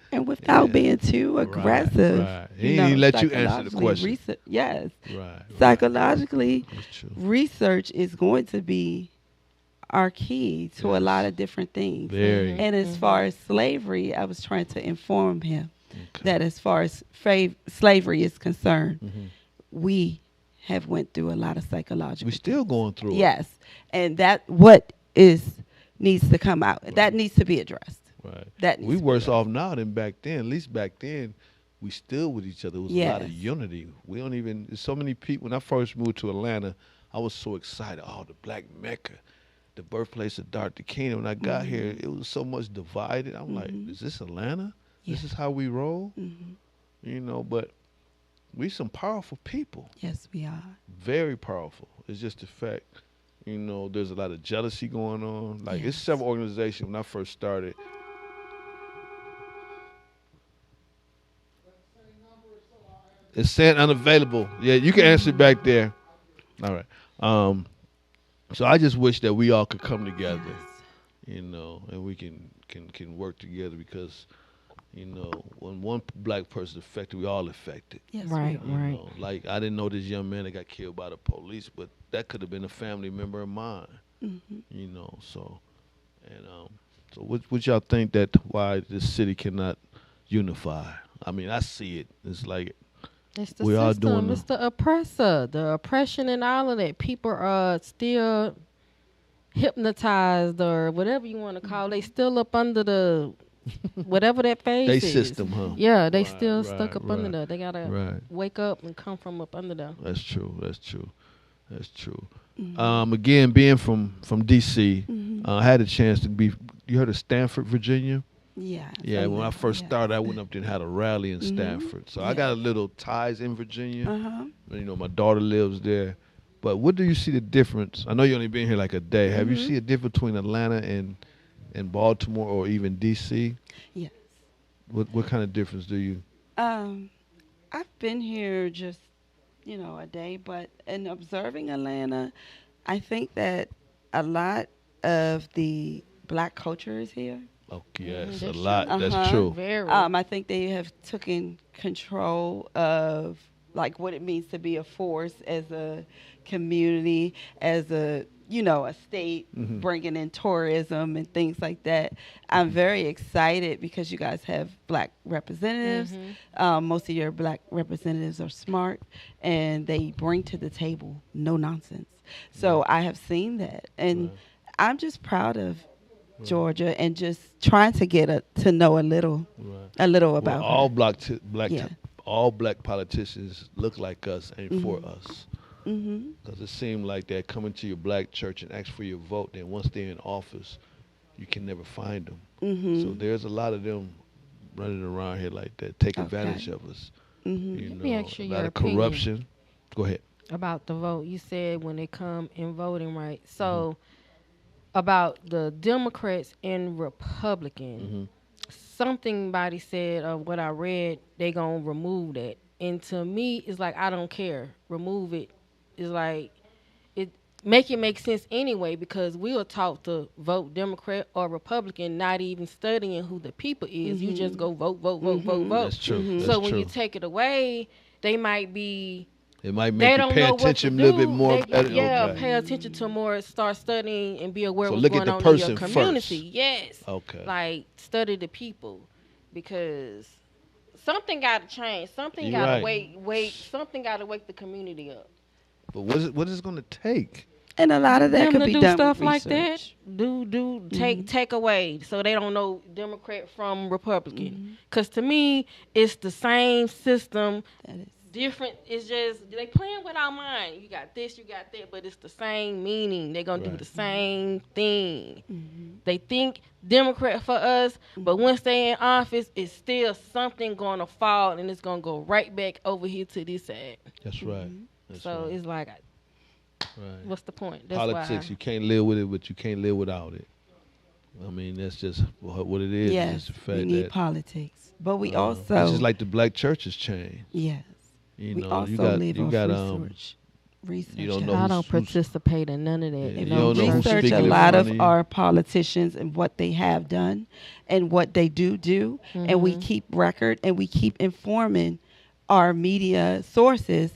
[SPEAKER 6] And without being too aggressive.
[SPEAKER 4] Right. He didn't let you answer the question.
[SPEAKER 6] Yes.
[SPEAKER 4] Right.
[SPEAKER 6] Psychologically,
[SPEAKER 4] That's true.
[SPEAKER 6] research is going to be our key to a lot of different things.
[SPEAKER 4] Very.
[SPEAKER 6] And as far as slavery, I was trying to inform him that as far as slavery is concerned, we have went through a lot of psychological.
[SPEAKER 4] We're still going through it.
[SPEAKER 6] Yes. And that needs to come out. That needs to be addressed.
[SPEAKER 4] Right.
[SPEAKER 6] That needs
[SPEAKER 4] We
[SPEAKER 6] to be
[SPEAKER 4] worse
[SPEAKER 6] addressed.
[SPEAKER 4] off now than back then. At least back then, we still with each other. It was a lot of
[SPEAKER 6] Yes.
[SPEAKER 4] unity. We don't even. There's so many people. When I first moved to Atlanta, I was so excited. Oh, the Black Mecca, the birthplace of Dr. King. When I got here, it was so much divided. I'm like, is this Atlanta? This is how we roll. But we some powerful people.
[SPEAKER 6] Yes, we are.
[SPEAKER 4] Very powerful. It's just the fact, there's a lot of jealousy going on. Like it's several organizations. When I first started. It's saying unavailable. Yeah, you can answer it back there. All right. So I just wish that we all could come together, and we can work together because, when one black person affected, we all affected.
[SPEAKER 6] Yes,
[SPEAKER 5] Right,
[SPEAKER 6] we are.
[SPEAKER 5] right.
[SPEAKER 4] Like I didn't know this young man that got killed by the police, but that could have been a family member of mine. So what y'all think that why this city cannot unify? I mean, I see it. It's like
[SPEAKER 5] It's the
[SPEAKER 4] we are
[SPEAKER 5] system.
[SPEAKER 4] doing
[SPEAKER 5] It's the oppressor, the oppression and all of that. People are still hypnotized or whatever you want to call it. They still up under the whatever that phase
[SPEAKER 4] they
[SPEAKER 5] is.
[SPEAKER 4] system, huh?
[SPEAKER 5] Yeah, they
[SPEAKER 4] Right,
[SPEAKER 5] still
[SPEAKER 4] right,
[SPEAKER 5] stuck up under
[SPEAKER 4] right,
[SPEAKER 5] there. They gotta
[SPEAKER 4] right.
[SPEAKER 5] wake up and come from up under there.
[SPEAKER 4] That's true. Again, being from DC, I had a chance to be. You heard of Stanford, Virginia?
[SPEAKER 6] Yeah.
[SPEAKER 4] Yeah.
[SPEAKER 6] from
[SPEAKER 4] When I
[SPEAKER 6] the-
[SPEAKER 4] first
[SPEAKER 6] yeah.
[SPEAKER 4] started, I went up there and had a rally in Stanford. So I got a little ties in Virginia.
[SPEAKER 6] Uh-huh.
[SPEAKER 4] My daughter lives there. But what do you see the difference? I know you only been here like a day. Have you seen a difference between Atlanta and Baltimore or even DC?
[SPEAKER 6] Yes.
[SPEAKER 4] What kind of difference do you?
[SPEAKER 6] I've been here just, a day, but in observing Atlanta, I think that a lot of the black culture is here.
[SPEAKER 4] Oh, yes, a
[SPEAKER 5] that's
[SPEAKER 4] lot.
[SPEAKER 6] true.
[SPEAKER 4] That's
[SPEAKER 6] Uh-huh.
[SPEAKER 4] true.
[SPEAKER 5] Very.
[SPEAKER 6] I think they have taken control of like what it means to be a force as a community, as a a state, bringing in tourism and things like that. I'm very excited because you guys have black representatives. Most of your black representatives are smart and they bring to the table no nonsense. So I have seen that, and I'm just proud of Georgia and just trying to get to know a little about
[SPEAKER 4] Well, all
[SPEAKER 6] her.
[SPEAKER 4] all black politicians look like us, ain't for us. Because it seemed like they're coming to your black church and ask for your vote. Then once they're in office, you can never find them. So there's a lot of them running around here like that, take advantage of us.
[SPEAKER 5] Let me ask you
[SPEAKER 4] a
[SPEAKER 5] your
[SPEAKER 4] lot of
[SPEAKER 5] opinion
[SPEAKER 4] corruption. Go ahead.
[SPEAKER 5] about the vote. You said when they come in voting, right? So about the Democrats and Republicans, somebody said of what I read, they gonna remove that. And to me, it's like I don't care. Remove it. It's like it make sense anyway because we were taught to vote Democrat or Republican, not even studying who the people is. You just go vote.
[SPEAKER 4] That's true.
[SPEAKER 5] So
[SPEAKER 4] That's
[SPEAKER 5] when
[SPEAKER 4] true.
[SPEAKER 5] you take it away, they might be.
[SPEAKER 4] It might
[SPEAKER 5] They
[SPEAKER 4] make you
[SPEAKER 5] don't
[SPEAKER 4] pay
[SPEAKER 5] know what
[SPEAKER 4] attention
[SPEAKER 5] to
[SPEAKER 4] a little bit
[SPEAKER 5] do.
[SPEAKER 4] more.
[SPEAKER 5] Okay. Pay attention to more. Start studying and be aware
[SPEAKER 4] So
[SPEAKER 5] what's
[SPEAKER 4] look at
[SPEAKER 5] going
[SPEAKER 4] the
[SPEAKER 5] on in
[SPEAKER 4] person
[SPEAKER 5] your
[SPEAKER 4] first.
[SPEAKER 5] community. Yes.
[SPEAKER 4] Okay.
[SPEAKER 5] Like study the people, because something got to change. Something
[SPEAKER 4] You're
[SPEAKER 5] got to
[SPEAKER 4] right.
[SPEAKER 5] wake. Something got to wake the community up.
[SPEAKER 4] But what is it going to take?
[SPEAKER 6] And a lot of that
[SPEAKER 5] them
[SPEAKER 6] could
[SPEAKER 5] to
[SPEAKER 6] be
[SPEAKER 5] do
[SPEAKER 6] done
[SPEAKER 5] stuff
[SPEAKER 6] with
[SPEAKER 5] like that.
[SPEAKER 6] research.
[SPEAKER 5] Take away, so they don't know Democrat from Republican. Because to me, it's the same system.
[SPEAKER 6] That is.
[SPEAKER 5] Different. It's just they playing with our mind. You got this, you got that, but it's the same meaning. They're gonna do the same thing. They think Democrat for us, but once they in office, it's still something gonna fall, and it's gonna go right back over here to this side.
[SPEAKER 4] That's right. That's
[SPEAKER 5] So
[SPEAKER 4] right.
[SPEAKER 5] it's like,
[SPEAKER 4] Right.
[SPEAKER 5] what's the point? That's
[SPEAKER 4] Politics,
[SPEAKER 5] why.
[SPEAKER 4] you can't live with it, but you can't live without it. I mean, that's just what it is.
[SPEAKER 6] Yes,
[SPEAKER 4] It's the fact
[SPEAKER 6] we need
[SPEAKER 4] that,
[SPEAKER 6] politics, but we
[SPEAKER 4] it's
[SPEAKER 6] also
[SPEAKER 4] just like the black churches change.
[SPEAKER 6] yes,
[SPEAKER 4] You
[SPEAKER 6] we
[SPEAKER 4] know,
[SPEAKER 6] also
[SPEAKER 4] you got
[SPEAKER 6] live
[SPEAKER 4] you
[SPEAKER 6] off
[SPEAKER 4] got
[SPEAKER 6] research.
[SPEAKER 4] you don't know
[SPEAKER 5] I
[SPEAKER 4] who's-
[SPEAKER 5] don't
[SPEAKER 4] who's-
[SPEAKER 5] participate in none of that.
[SPEAKER 4] Yeah,
[SPEAKER 6] You
[SPEAKER 4] you
[SPEAKER 6] know,
[SPEAKER 4] don't know who's
[SPEAKER 6] research
[SPEAKER 4] speaking
[SPEAKER 6] a
[SPEAKER 4] in
[SPEAKER 6] lot
[SPEAKER 4] front
[SPEAKER 6] of
[SPEAKER 4] of you.
[SPEAKER 6] our politicians and what they have done and what they do, and we keep record and we keep informing our media sources.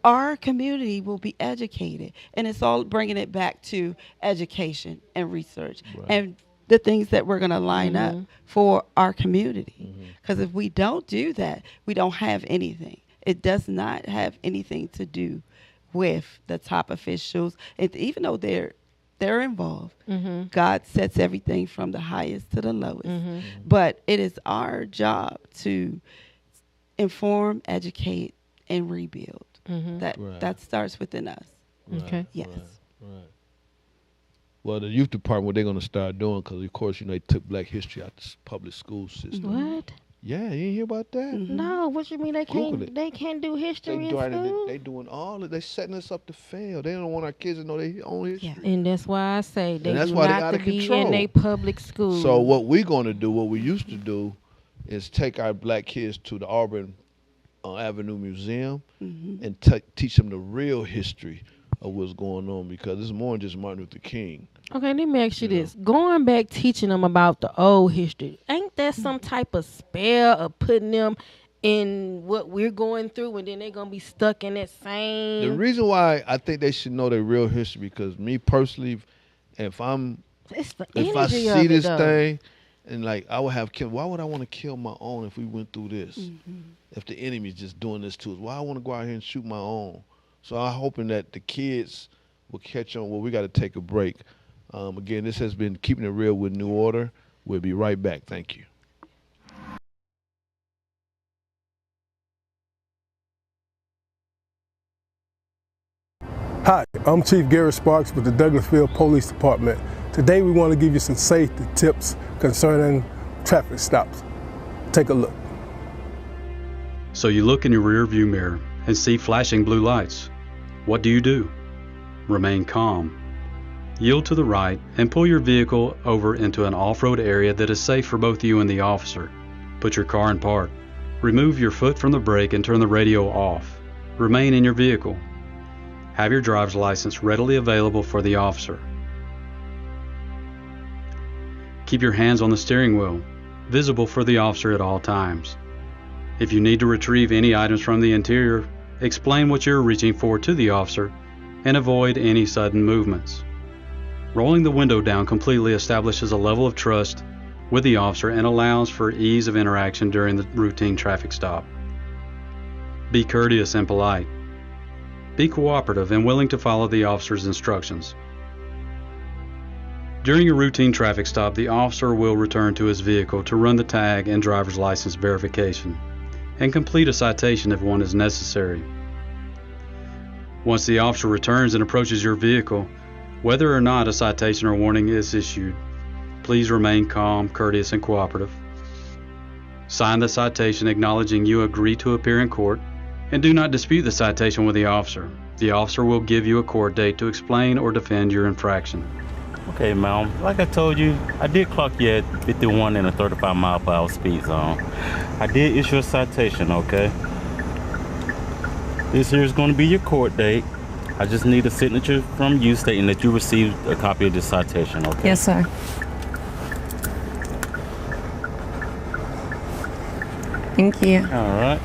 [SPEAKER 6] Our community will be educated, and it's all bringing it back to education and research and the things that we're going to line up for our community. Because if we don't do that, we don't have anything. It does not have anything to do with the top officials, even though they're involved. God sets everything from the highest to the lowest. But it is our job to inform, educate, and rebuild. That starts within us.
[SPEAKER 5] Okay.
[SPEAKER 6] Yes.
[SPEAKER 4] Right. Well, the youth department, what they're going to start doing, because of course, you know, they took Black history out the public school system.
[SPEAKER 5] What?
[SPEAKER 4] Yeah, you didn't hear about that?
[SPEAKER 5] No, what you mean they
[SPEAKER 4] Google
[SPEAKER 5] can't?
[SPEAKER 4] it.
[SPEAKER 5] They can't do history in school.
[SPEAKER 4] They doing all of. They setting us up to fail. They don't want our kids to know they own history.
[SPEAKER 6] Yeah.
[SPEAKER 5] And that's why I say they
[SPEAKER 4] that's
[SPEAKER 5] do
[SPEAKER 4] why they
[SPEAKER 5] not
[SPEAKER 4] out
[SPEAKER 5] to
[SPEAKER 4] of
[SPEAKER 5] be
[SPEAKER 4] control.
[SPEAKER 5] in a public school.
[SPEAKER 4] So what we're going to do, what we used to do, is take our black kids to the Auburn Avenue Museum and teach them the real history of what's going on, because it's more than just Martin Luther King.
[SPEAKER 5] Okay, let me ask you this. Going back teaching them about the old history, ain't that some type of spell of putting them in what we're going through, and then they're going to be stuck in that same...
[SPEAKER 4] The reason why I think they should know their real history, because me personally, if I
[SPEAKER 5] It's the energy
[SPEAKER 4] see
[SPEAKER 5] of it,
[SPEAKER 4] this
[SPEAKER 5] though.
[SPEAKER 4] thing, and like I would have killed, why would I want to kill my own if we went through this? If the enemy's just doing this to us, why I want to go out here and shoot my own? So I'm hoping that the kids will catch on. Well, we got to take a break. Again, this has been Keeping It Real with New Order. We'll be right back. Thank you.
[SPEAKER 8] Hi, I'm Chief Gary Sparks with the Douglasville Police Department. Today we want to give you some safety tips concerning traffic stops. Take a look.
[SPEAKER 9] So you look in your rear view mirror and see flashing blue lights. What do? Remain calm. Yield to the right and pull your vehicle over into an off-road area that is safe for both you and the officer. Put your car in park. Remove your foot from the brake and turn the radio off. Remain in your vehicle. Have your driver's license readily available for the officer. Keep your hands on the steering wheel, visible for the officer at all times. If you need to retrieve any items from the interior, explain what you're reaching for to the officer and avoid any sudden movements. Rolling the window down completely establishes a level of trust with the officer and allows for ease of interaction during the routine traffic stop. Be courteous and polite. Be cooperative and willing to follow the officer's instructions. During a routine traffic stop, the officer will return to his vehicle to run the tag and driver's license verification and complete a citation if one is necessary. Once the officer returns and approaches your vehicle, whether or not a citation or warning is issued, please remain calm, courteous, and cooperative. Sign the citation acknowledging you agree to appear in court, and do not dispute the citation with the officer. The officer will give you a court date to explain or defend your infraction.
[SPEAKER 10] Okay, ma'am. Like I told you, I did clock you at 51 in a 35 mile per hour speed zone. I did issue a citation, okay? This here is going to be your court date. I just need a signature from you stating that you received a copy of this citation, okay?
[SPEAKER 11] Yes, sir. Thank you.
[SPEAKER 10] All right.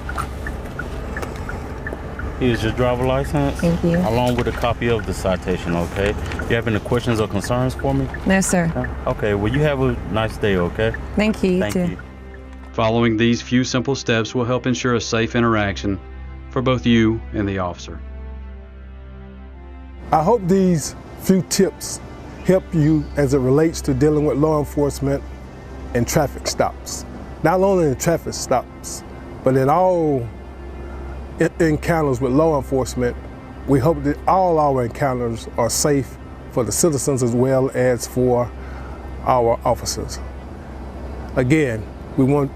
[SPEAKER 10] Here's your driver license.
[SPEAKER 11] Thank you.
[SPEAKER 10] Along with a copy of the citation, okay? You have any questions or concerns for me?
[SPEAKER 11] No, sir.
[SPEAKER 10] Okay, well, you have a nice day, okay?
[SPEAKER 11] Thank you.
[SPEAKER 10] Thank you.
[SPEAKER 9] Following these few simple steps will help ensure a safe interaction for both you and the officer.
[SPEAKER 8] I hope these few tips help you as it relates to dealing with law enforcement and traffic stops. Not only in traffic stops, but in all encounters with law enforcement. We hope that all our encounters are safe for the citizens as well as for our officers. Again, we want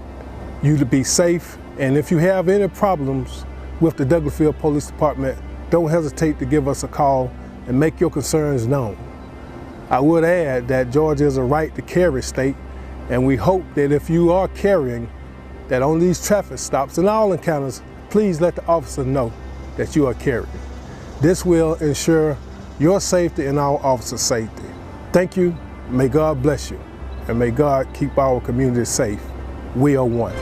[SPEAKER 8] you to be safe, and if you have any problems with the Douglasville Police Department, don't hesitate to give us a call and make your concerns known. I would add that Georgia is a right to carry state, and we hope that if you are carrying, that on these traffic stops and all encounters, please let the officer know that you are carrying. This will ensure your safety and our officers' safety. Thank you, may God bless you, and may God keep our community safe. We are one.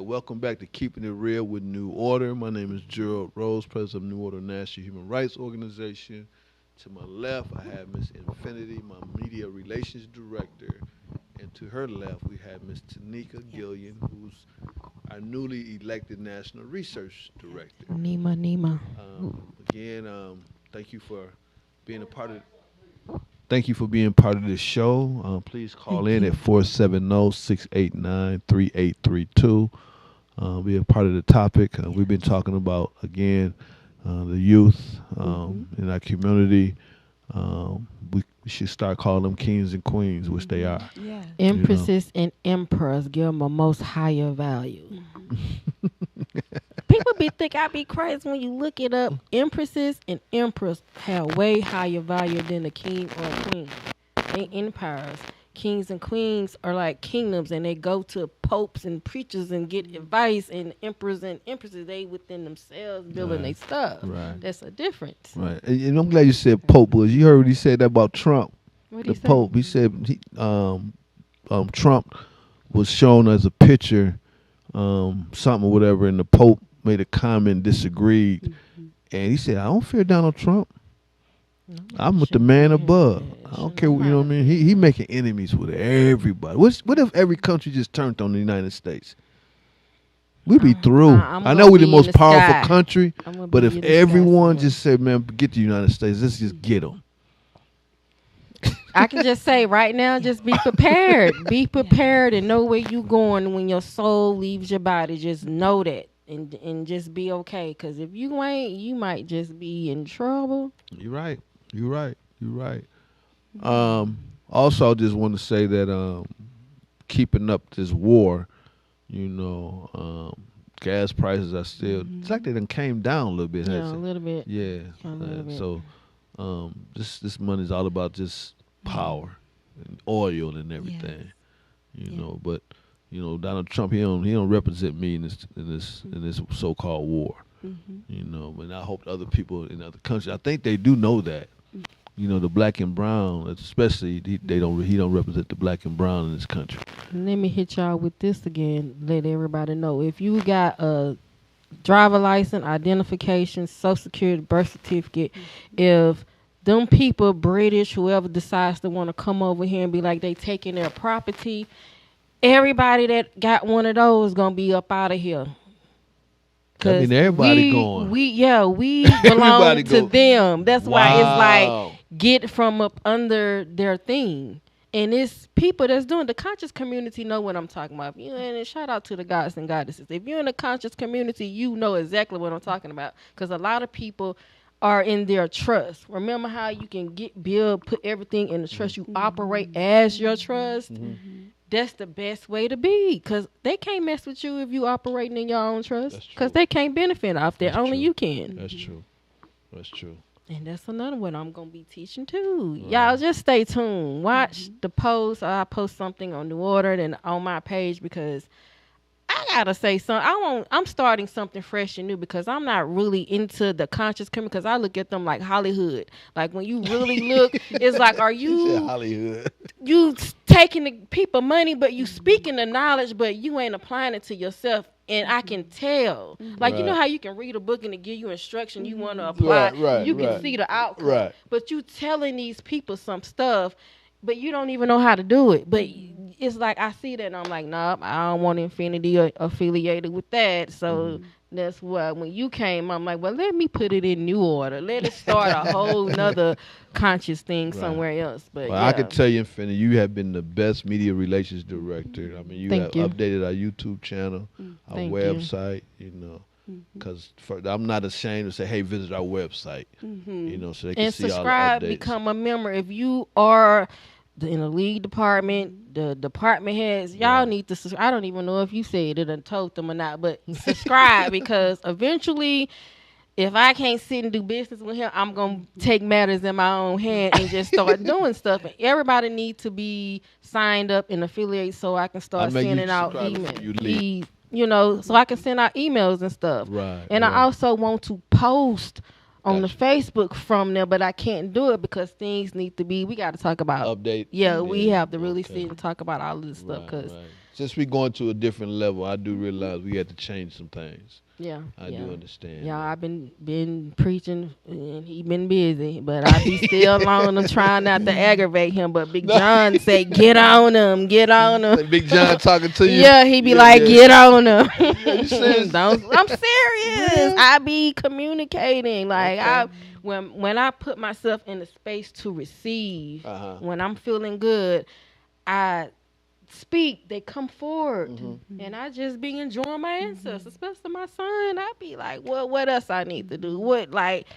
[SPEAKER 4] Welcome back to Keeping It Real with New Order. My name is Gerald Rose, president of New Order National Human Rights Organization. To my left, I have Ms. Infinity, my media relations director. And to her left, we have Ms. Tanika Gillian, who's our newly elected national research director.
[SPEAKER 5] Nima.
[SPEAKER 4] Again, thank you for being a part of Thank you for being part of this show. Please call in at 470-689-3832. Be a part of the topic. We've been talking about, again, the youth in our community. We should start calling them kings and queens, which they are.
[SPEAKER 6] Yeah.
[SPEAKER 5] Empresses and emperors give them a most higher value. People think I be crazy when you look it up. Empresses and emperors have way higher value than a king or a queen. They empires. Kings and queens are like kingdoms, and they go to popes and preachers and get advice. And emperors and empresses, they within themselves building their stuff.
[SPEAKER 4] Right.
[SPEAKER 5] That's a difference.
[SPEAKER 4] Right. And I'm glad you said Pope, because you heard what he said that about Trump.
[SPEAKER 5] What
[SPEAKER 4] The Pope. He said Trump was shown as a picture, something or whatever, and the Pope made a comment, disagreed, and he said, "I don't fear Donald Trump. I'm with the man above. I don't care, you know what I mean? He making enemies with everybody. What if every country just turned on the United States? We'd be through. I know we're the most powerful country, but if everyone just said, man, get the United States, let's just get them."
[SPEAKER 5] I can just say right now, just be prepared. Be prepared and know where you going when your soul leaves your body. Just know that. And just be okay, because if you ain't, you might just be in trouble.
[SPEAKER 4] You're right. Also, I just want to say that keeping up this war, gas prices are still, it's like they done came down a little bit.
[SPEAKER 5] Yeah, a little bit.
[SPEAKER 4] Yeah. So this money is all about just power and oil and everything, but Donald Trump, he don't represent me in this so-called war. And I hope other people in other countries, I think they do know that. The black and brown, especially, he don't represent the black and brown in this country.
[SPEAKER 5] Let me hit y'all with this again. Let everybody know, if you got a driver license, identification, Social Security, birth certificate, if them people, British, whoever decides to want to come over here and be like they taking their property, everybody that got one of those gonna be up out of here.
[SPEAKER 4] I mean, everybody going.
[SPEAKER 5] We belong to them. That's why it's like get from up under their thing. And it's people that's doing, the conscious community know what I'm talking about. And shout out to the gods and goddesses. If you're in the conscious community, you know exactly what I'm talking about. Because a lot of people are in their trust. Remember how you can put everything in the trust. You operate as your trust. That's the best way to be, because they can't mess with you if you operating in your own trust, because they can't benefit off that. Only you can.
[SPEAKER 4] That's true. That's true.
[SPEAKER 5] And that's another one I'm going to be teaching too. Y'all just stay tuned. Watch the post. I post something on New Order and on my page, because I got to say something. I'm starting something fresh and new, because I'm not really into the conscious community, because I look at them like Hollywood. Like, when you really look, it's like, are you
[SPEAKER 4] Hollywood?
[SPEAKER 5] You taking the people money, but you speaking the knowledge, but you ain't applying it to yourself. And I can tell. Like, you know how you can read a book and it give you instruction you want to apply. You can see the outcome. But you telling these people some stuff, but you don't even know how to do it. But it's like, I see that and I'm like, nah, I don't want Infinity affiliated with that. So that's why when you came, I'm like, well, let me put it in New Order. Let it start a whole nother conscious thing somewhere else. But
[SPEAKER 4] well, I can tell you, Infinity, you have been the best media relations director. I mean, you have updated our YouTube channel, our website, you know. Because I'm not ashamed to say, hey, visit our website, you know, so they can see all the updates. And subscribe,
[SPEAKER 5] become a member. If you are in the lead department, the department heads, y'all need to subscribe. I don't even know if you said it and told them or not, but subscribe, because eventually, if I can't sit and do business with him, I'm going to take matters in my own hand and just start doing stuff. And everybody needs to be signed up and affiliated so I can start sending out emails. You know, so I can send out emails and stuff. And I also want to post on the Facebook from there, but I can't do it because things need to be, we got to talk about.
[SPEAKER 4] Update.
[SPEAKER 5] Yeah, we have to really sit and talk about all of this stuff. Cause
[SPEAKER 4] since we're going to a different level, I do realize we have to change some things.
[SPEAKER 5] Yeah.
[SPEAKER 4] I do understand.
[SPEAKER 5] Yeah, I've been preaching and he been busy, but I be still on him trying not to aggravate him. But Big John say, get on him, get on him.
[SPEAKER 4] Big John talking to you?
[SPEAKER 5] Yeah, he be like, get on him. I'm serious. I be communicating. Like when I put myself in the space to receive, when I'm feeling good, I speak, they come forward, and I just be enjoying my ancestors, especially my son. I be like, well, what else I need to do? What, like,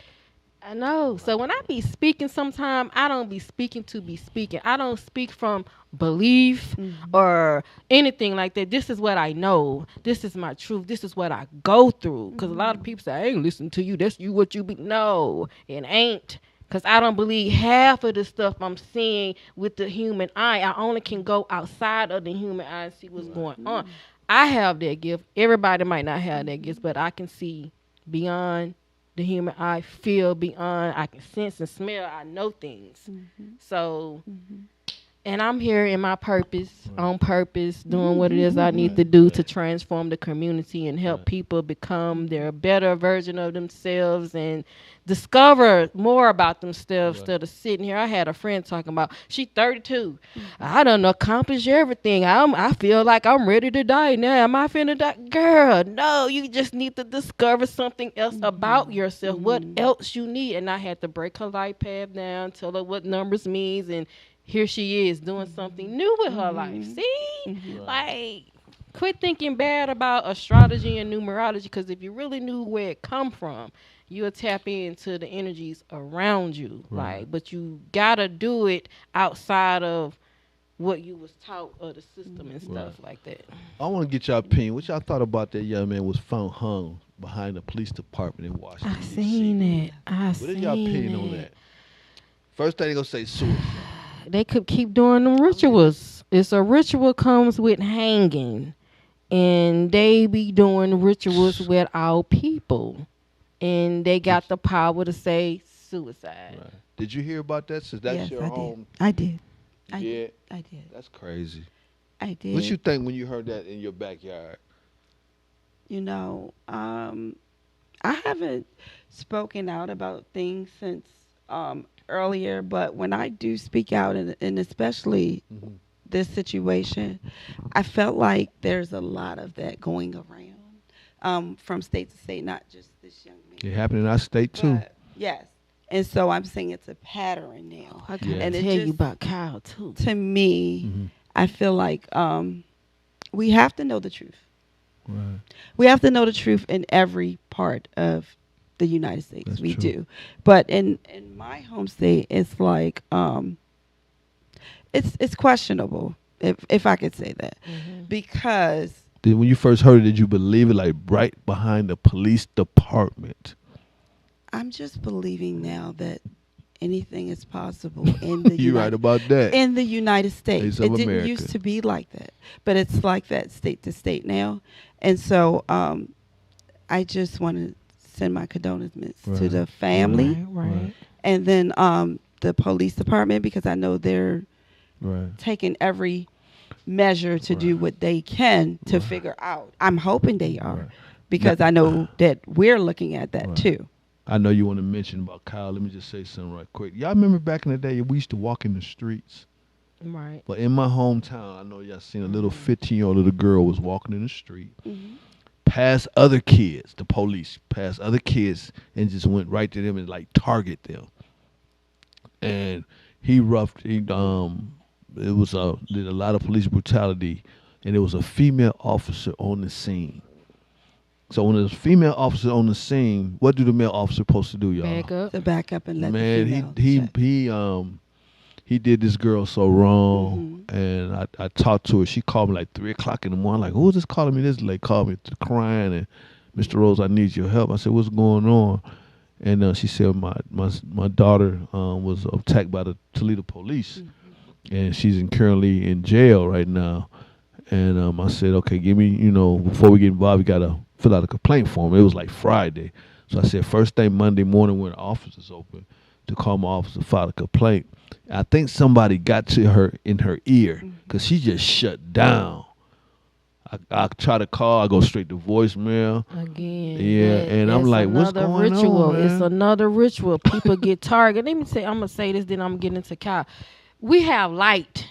[SPEAKER 5] I know. So when I be speaking, sometimes I don't be speaking to be speaking. I don't speak from belief or anything like that. This is what I know. This is my truth. This is what I go through. Because a lot of people say, I ain't listen to you. That's you what you be. No, it ain't. Because I don't believe half of the stuff I'm seeing with the human eye. I only can go outside of the human eye and see what's going on. I have that gift. Everybody might not have that gift, but I can see beyond the human eye, feel beyond. I can sense and smell. I know things. So, and I'm here in my purpose, on purpose, doing what it is I need to do to transform the community and help people become their better version of themselves and discover more about themselves instead of sitting here. I had a friend talking about, she 32. I done accomplished everything. I feel like I'm ready to die now. Am I finna die? Girl, no, you just need to discover something else about yourself, what else you need. And I had to break her life path down, tell her what numbers means, and here she is doing something new with her life. See? Like, quit thinking bad about astrology and numerology, because if you really knew where it come from, you'll tap into the energies around you. Like, but you gotta do it outside of what you was taught or the system and stuff like that.
[SPEAKER 4] I want to get y'all opinion. What y'all thought about that young man was found hung behind the police department in Washington?
[SPEAKER 5] I seen it.
[SPEAKER 4] What is y'all opinion on that? First thing they gonna say suicide.
[SPEAKER 5] They could keep doing them rituals. It's a ritual comes with hanging, and they be doing rituals with our people, and they got the power to say suicide.
[SPEAKER 4] Did you hear about that? Since that's your home.
[SPEAKER 6] I did.
[SPEAKER 4] I did. That's crazy. I did. What you think when you heard that in your backyard?
[SPEAKER 6] You know, I haven't spoken out about things since earlier, but when I do speak out, and especially this situation, I felt like there's a lot of that going around from state to state, not just this young man.
[SPEAKER 4] It happened in our state too.
[SPEAKER 6] Yes. And so I'm saying it's a pattern now.
[SPEAKER 5] I gotta tell you about Kyle too.
[SPEAKER 6] To me, I feel like we have to know the truth. We have to know the truth in every part of the United States.
[SPEAKER 4] That's
[SPEAKER 6] We
[SPEAKER 4] true.
[SPEAKER 6] do. But in my home state, it's like it's questionable, if I could say that, because
[SPEAKER 4] Then when you first heard it, did you believe it? Like right behind the police department.
[SPEAKER 6] I'm just believing now that anything is possible in the
[SPEAKER 4] You right about that.
[SPEAKER 6] in the United States.
[SPEAKER 4] States of
[SPEAKER 6] It didn't
[SPEAKER 4] America.
[SPEAKER 6] used to be like that, but it's like that state to state now. And so I just want to send my condolences to
[SPEAKER 4] Right.
[SPEAKER 6] the family,
[SPEAKER 5] Right.
[SPEAKER 6] and then the police department, because I know they're
[SPEAKER 4] Right.
[SPEAKER 6] taking every measure to do what they can to figure out. I'm hoping they are,
[SPEAKER 4] Right.
[SPEAKER 6] because I know that we're looking at that
[SPEAKER 4] Right.
[SPEAKER 6] too.
[SPEAKER 4] I know you want to mention about Kyle. Let me just say something right quick. Y'all remember back in the day, we used to walk in the streets.
[SPEAKER 5] Right.
[SPEAKER 4] But in my hometown, I know y'all seen a little 15-year-old little girl was walking in the street, past other kids, the police, past other kids, and just went right to them and like target them. And it was did a lot of police brutality, and there was a female officer on the scene. So when there's a female officer on the scene, what do the male officer supposed to do, y'all?
[SPEAKER 5] Back up.
[SPEAKER 6] To back up and let the
[SPEAKER 4] Man,
[SPEAKER 6] female check.
[SPEAKER 4] he did this girl so wrong, and I talked to her. She called me like 3:00 in the morning. Like, who's this calling me? This lady called me crying, and Mr. Rose, I need your help. I said, what's going on? And she said my daughter was attacked by the Toledo police, and she's currently in jail right now. And I said, okay, give me, before we get involved, we gotta fill out a complaint form. It was like Friday, so I said first thing Monday morning when the office is open, to call my office to file a complaint. I think somebody got to her in her ear because she just shut down. I try to call, I go straight to voicemail.
[SPEAKER 5] Again.
[SPEAKER 4] Yeah, and I'm
[SPEAKER 5] that's
[SPEAKER 4] like, what's
[SPEAKER 5] another
[SPEAKER 4] going
[SPEAKER 5] ritual.
[SPEAKER 4] on, man?
[SPEAKER 5] It's another ritual. People get targeted. Let me say, I'm gonna say this, then I'm getting into Kyle. We have light.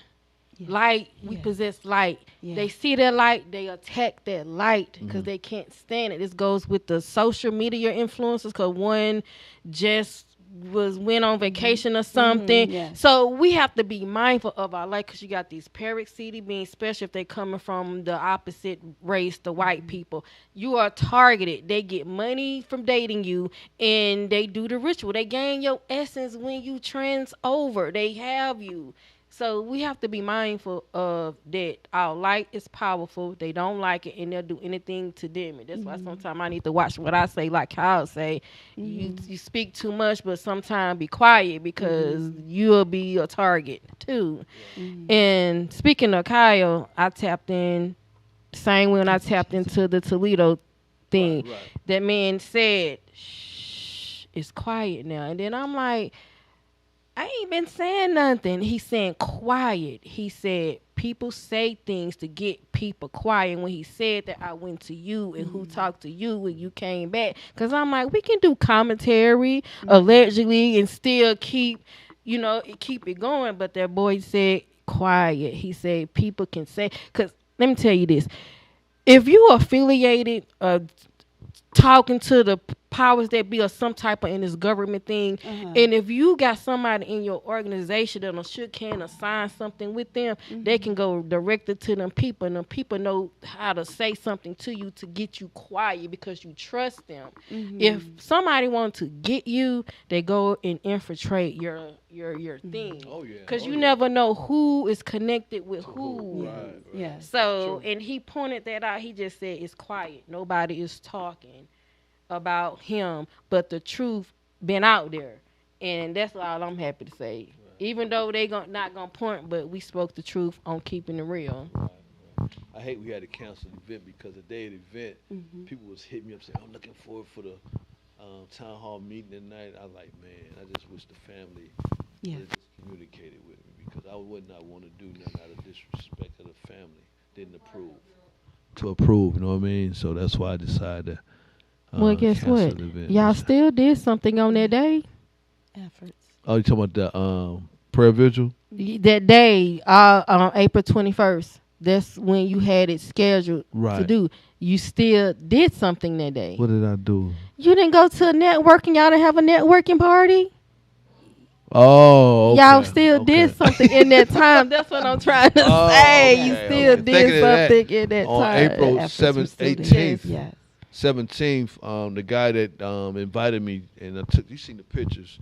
[SPEAKER 5] Light, we possess light. They see that light, they attack that light because they can't stand it. This goes with the social media influencers, because one just went on vacation or something.
[SPEAKER 6] Yes.
[SPEAKER 5] So we have to be mindful of our light, because you got these parasitic beings, especially if they coming from the opposite race, the white people. You are targeted. They get money from dating you, and they do the ritual. They gain your essence when you trans over. They have you. So we have to be mindful of that. Our light is powerful. They don't like it, and they'll do anything to dim it. That's why sometimes I need to watch what I say. Like Kyle say, you speak too much, but sometimes be quiet, because you'll be a target too. And speaking of Kyle, I tapped in, same when I tapped into the Toledo thing. Right. That man said, shh, it's quiet now. And then I'm like, I ain't been saying nothing. He's saying quiet. He said people say things to get people quiet. And when he said that, I went to you and who talked to you when you came back. Because I'm like, we can do commentary allegedly and still keep it going. But that boy said quiet. He said people can say, because let me tell you this. If you are affiliated, talking to the powers that be or some type of in this government thing, and if you got somebody in your organization that can assign something with them, they can go directly to them people, and them people know how to say something to you to get you quiet because you trust them. If somebody wants to get you, they go and infiltrate your thing. Because you never know who is connected with who.
[SPEAKER 6] Yeah.
[SPEAKER 5] So, and he pointed that out. He just said it's quiet. Nobody is talking about him, but the truth been out there, and that's all I'm happy to say. Even though they not gonna point, but we spoke the truth on keeping it real.
[SPEAKER 4] I hate we had to cancel the event, because the day of the event, people was hitting me up saying, I'm looking forward for the town hall meeting tonight. I was like, man, I just wish the family would just communicated with me, because I would not want to do nothing out of disrespect of the family. Didn't approve. To approve, you know what I mean? So that's why I decided to
[SPEAKER 5] well, guess
[SPEAKER 4] cancel
[SPEAKER 5] what?
[SPEAKER 4] the event.
[SPEAKER 5] Y'all still did something on that day.
[SPEAKER 6] Efforts.
[SPEAKER 4] Oh, you talking about the prayer vigil?
[SPEAKER 5] That day, on April 21st. That's when you had it scheduled to do. You still did something that day.
[SPEAKER 4] What did I do?
[SPEAKER 5] You didn't go to a networking. Y'all didn't have a networking party.
[SPEAKER 4] Oh, okay.
[SPEAKER 5] Y'all still did something in that time. That's what I'm trying to say. You still did something in that
[SPEAKER 4] on
[SPEAKER 5] time.
[SPEAKER 4] April 7th, 18th.
[SPEAKER 6] Yes.
[SPEAKER 4] 17th, the guy that invited me, and you seen the pictures.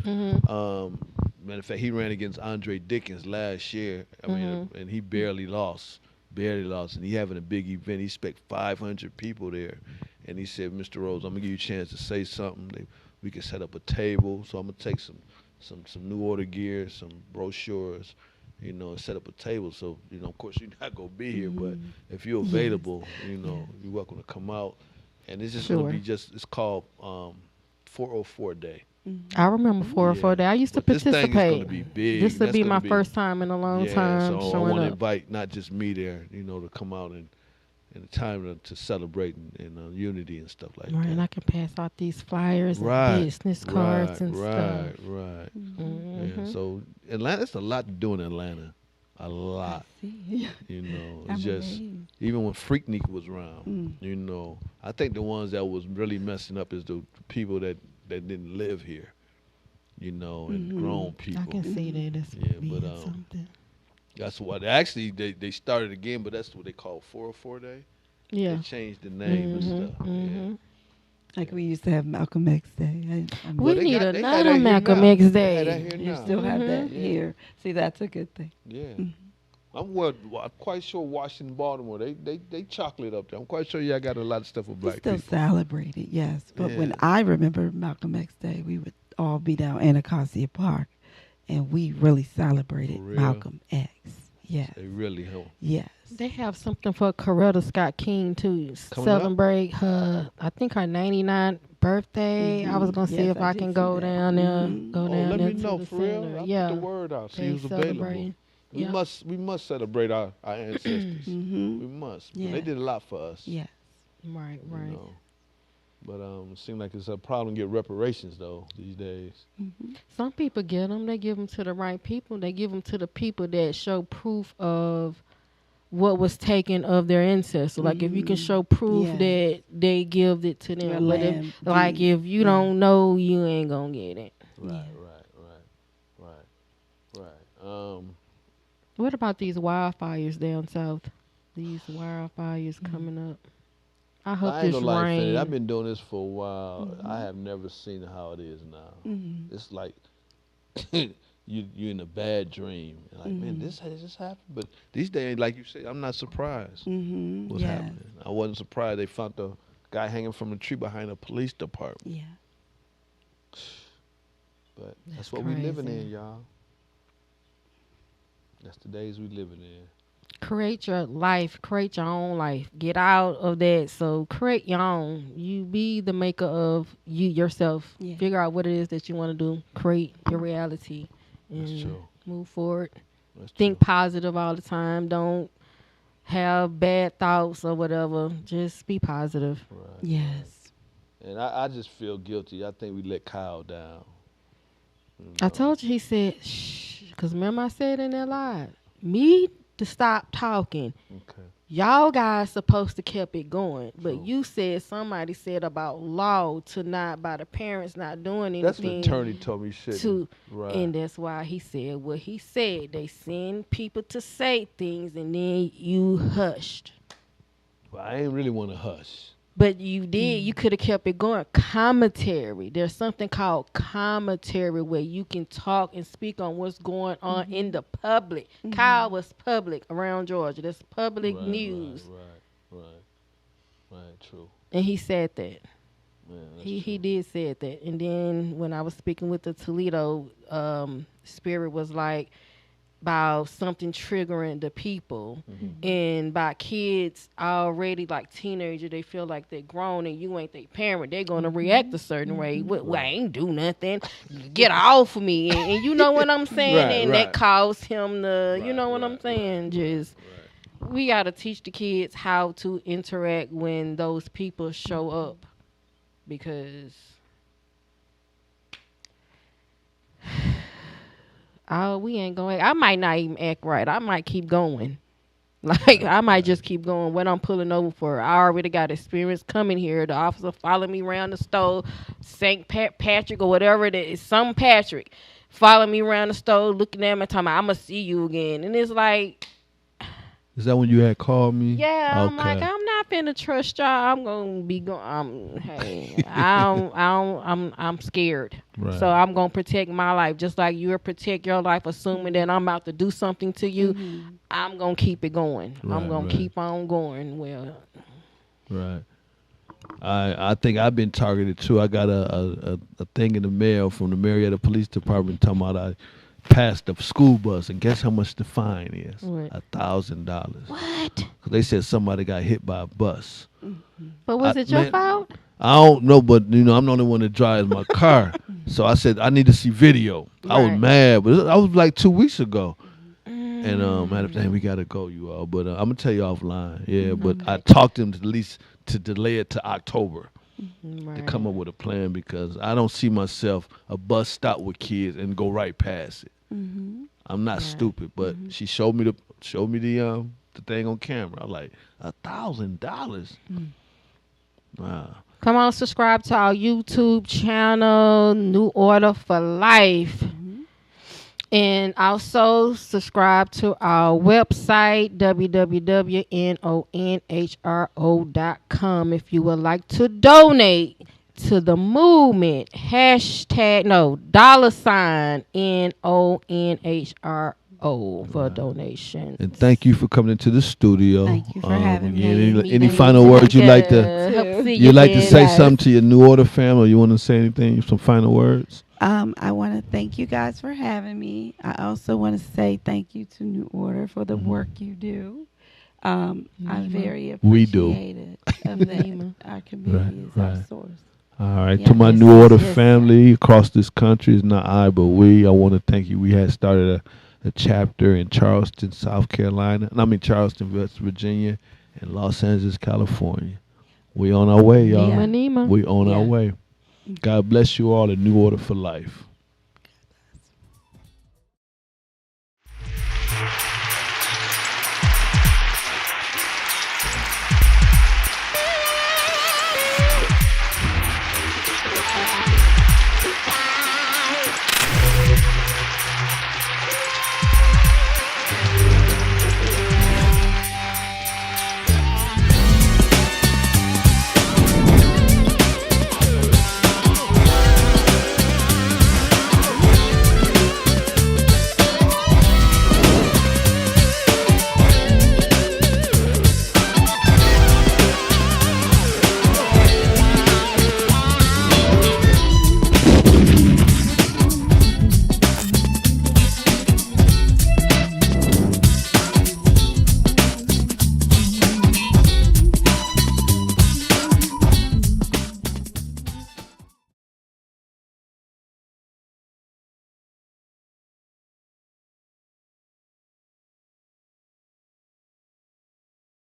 [SPEAKER 4] Matter of fact, he ran against Andre Dickens last year. I mean, and he barely lost, and he having a big event. He expect 500 people there, and he said, "Mr. Rose, I'm gonna give you a chance to say something. We can set up a table. So I'm gonna take some New Order gear, some brochures, you know, and set up a table. So, you know, of course, you're not gonna be here, but if you're available, you know, you're welcome to come out. And it's just gonna be it's called 404 Day.
[SPEAKER 5] I remember 404 Day. I used to participate.
[SPEAKER 4] This thing is gonna be big.
[SPEAKER 5] This would be my first time in a long time
[SPEAKER 4] so
[SPEAKER 5] showing
[SPEAKER 4] I want to
[SPEAKER 5] up.
[SPEAKER 4] invite not just me there, you know, to come out and a time to celebrate and unity and stuff like that.
[SPEAKER 5] Right, and I can pass out these flyers and business cards and stuff.
[SPEAKER 4] Right. Yeah, so Atlanta, it's a lot to do in Atlanta. A lot. You know, it's just even when Freaknik was around, you know, I think the ones that was really messing up is the people that didn't live here, you know, and grown people.
[SPEAKER 5] I can see that. That's
[SPEAKER 4] but
[SPEAKER 5] something.
[SPEAKER 4] That's what actually they started again, but that's what they call 404 Day.
[SPEAKER 5] Yeah,
[SPEAKER 4] they changed the name and stuff. Yeah.
[SPEAKER 6] Like we used to have Malcolm X Day.
[SPEAKER 5] We need another Malcolm X Day.
[SPEAKER 6] You still have that here. See, that's a good thing.
[SPEAKER 4] Yeah. I'm quite sure Washington, Baltimore, they chocolate up there. I'm quite sure y'all got a lot of stuff with black people.
[SPEAKER 6] Still celebrated, yes. But when I remember Malcolm X Day, we would all be down Anacostia Park, and we really celebrated Malcolm X. Yes.
[SPEAKER 4] They really help.
[SPEAKER 6] Yes.
[SPEAKER 5] They have something for Coretta Scott King too. Celebrate her, I think her 99th birthday. I was gonna see if I can go down there. Go down
[SPEAKER 4] let
[SPEAKER 5] there
[SPEAKER 4] me
[SPEAKER 5] to
[SPEAKER 4] know
[SPEAKER 5] the
[SPEAKER 4] for
[SPEAKER 5] center.
[SPEAKER 4] real.
[SPEAKER 5] Yeah.
[SPEAKER 4] Put the word out. See
[SPEAKER 5] They
[SPEAKER 4] who's available.
[SPEAKER 5] celebrate.
[SPEAKER 4] We must celebrate our ancestors. We must.
[SPEAKER 6] Yeah.
[SPEAKER 4] They did a lot for us.
[SPEAKER 6] Yes.
[SPEAKER 5] Right.
[SPEAKER 4] You know. But it seems like it's a problem to get reparations though these days.
[SPEAKER 5] Some people get them. They give them to the right people. They give them to the people that show proof of what was taken of their ancestors. Like if you can show proof that they give it to them. But if you don't know, you ain't gonna get it.
[SPEAKER 4] Right.
[SPEAKER 5] What about these wildfires down south? These wildfires coming up. I hope this rain.
[SPEAKER 4] I've been doing this for a while. I have never seen how it is now. It's like you're in a bad dream. You're like, man, this happened. But these days, like you said, I'm not surprised what's happening. I wasn't surprised they found the guy hanging from a tree behind a police department.
[SPEAKER 6] Yeah.
[SPEAKER 4] But that's what we living in, y'all. That's the days we living in.
[SPEAKER 5] Create your life. Create your own life. Get out of that. So create your own. You be the maker of you yourself. Yeah. Figure out what it is that you want to do. Create your reality. And move forward. Think positive all the time. Don't have bad thoughts or whatever. Just be positive.
[SPEAKER 4] Right.
[SPEAKER 6] Yes.
[SPEAKER 4] And I just feel guilty. I think we let Kyle down. You know?
[SPEAKER 5] I told you, he said, shh. Because remember I said in that live, me to stop talking.
[SPEAKER 4] Okay.
[SPEAKER 5] Y'all guys supposed to kept it going. But you said, somebody said about law to not, by the parents not doing anything.
[SPEAKER 4] That's what the attorney told me shit.
[SPEAKER 5] And that's why he said what he said. They send people to say things and then you hushed.
[SPEAKER 4] Well, I ain't really want to hush.
[SPEAKER 5] But you did. You could have kept it going. Commentary. There's something called commentary where you can talk and speak on what's going on in the public. Kyle was public around Georgia. That's public news.
[SPEAKER 4] Right. True.
[SPEAKER 5] And he said that.
[SPEAKER 4] Yeah,
[SPEAKER 5] he did said that. And then when I was speaking with the Toledo, Spirit was like, about something triggering the people and by kids already like teenager, they feel like they're grown and you ain't their parent. They're going to react a certain way. Well, I ain't do nothing. Get off of me. And you know what I'm saying? That caused him to, you know what I'm saying? We got to teach the kids how to interact when those people show up because we ain't going. I might not even act right. I might keep going. Like, I might just keep going. What I'm pulling over for. I already got experience coming here. The officer followed me around the store. St. Patrick or whatever it is. Some Patrick. Follow me around the store, looking at me, talking about, I'm going to see you again. And it's like.
[SPEAKER 4] Is that when you had called me?
[SPEAKER 5] Yeah, okay. I'm like, I'm not finna trust y'all, I'm gonna be going. Hey, I'm scared.
[SPEAKER 4] Right.
[SPEAKER 5] So I'm gonna protect my life, just like you'll protect your life, assuming that I'm about to do something to you. I'm gonna keep it going. I'm gonna keep on going. Well,
[SPEAKER 4] right. I think I've been targeted too. I got a thing in the mail from the Marietta Police Department talking about I passed the school bus, and guess how much the fine is?
[SPEAKER 5] What?
[SPEAKER 4] $1,000.
[SPEAKER 5] What?
[SPEAKER 4] 'Cause they said somebody got hit by a bus.
[SPEAKER 5] But was it your fault?
[SPEAKER 4] I don't know, but I'm the only one that drives my car. So I said I need to see video. I was mad, but I was like 2 weeks ago. And matter of fact, we gotta go, you all. But I'm gonna tell you offline. Yeah, but I talked to him at least to delay it to October to come up with a plan, because I don't see myself a bus stop with kids and go right past it. I'm not stupid, but she showed me the thing on camera. I'm like, $1,000. Wow.
[SPEAKER 5] Come on, subscribe to our YouTube channel, New Order for Life. And also subscribe to our website, www.nonhro.com, if you would like to donate to the movement. $NONHRO for donations.
[SPEAKER 4] And thank you for coming into the studio.
[SPEAKER 6] Thank you for having me.
[SPEAKER 4] Any final words you'd like to say something to your New Order family, or you want to say anything, some final words?
[SPEAKER 6] I want to thank you guys for having me. I also want to say thank you to New Order for the work you do. I'm very appreciative of that. Our community is our source.
[SPEAKER 4] All right. To my New Order family across this country, it's not I, but we. I want to thank you. We had started a chapter in Charleston, South Carolina. Charleston, West Virginia, and Los Angeles, California. We on our way, y'all.
[SPEAKER 5] Nima.
[SPEAKER 4] We on our way. God bless you all, a New Order for Life.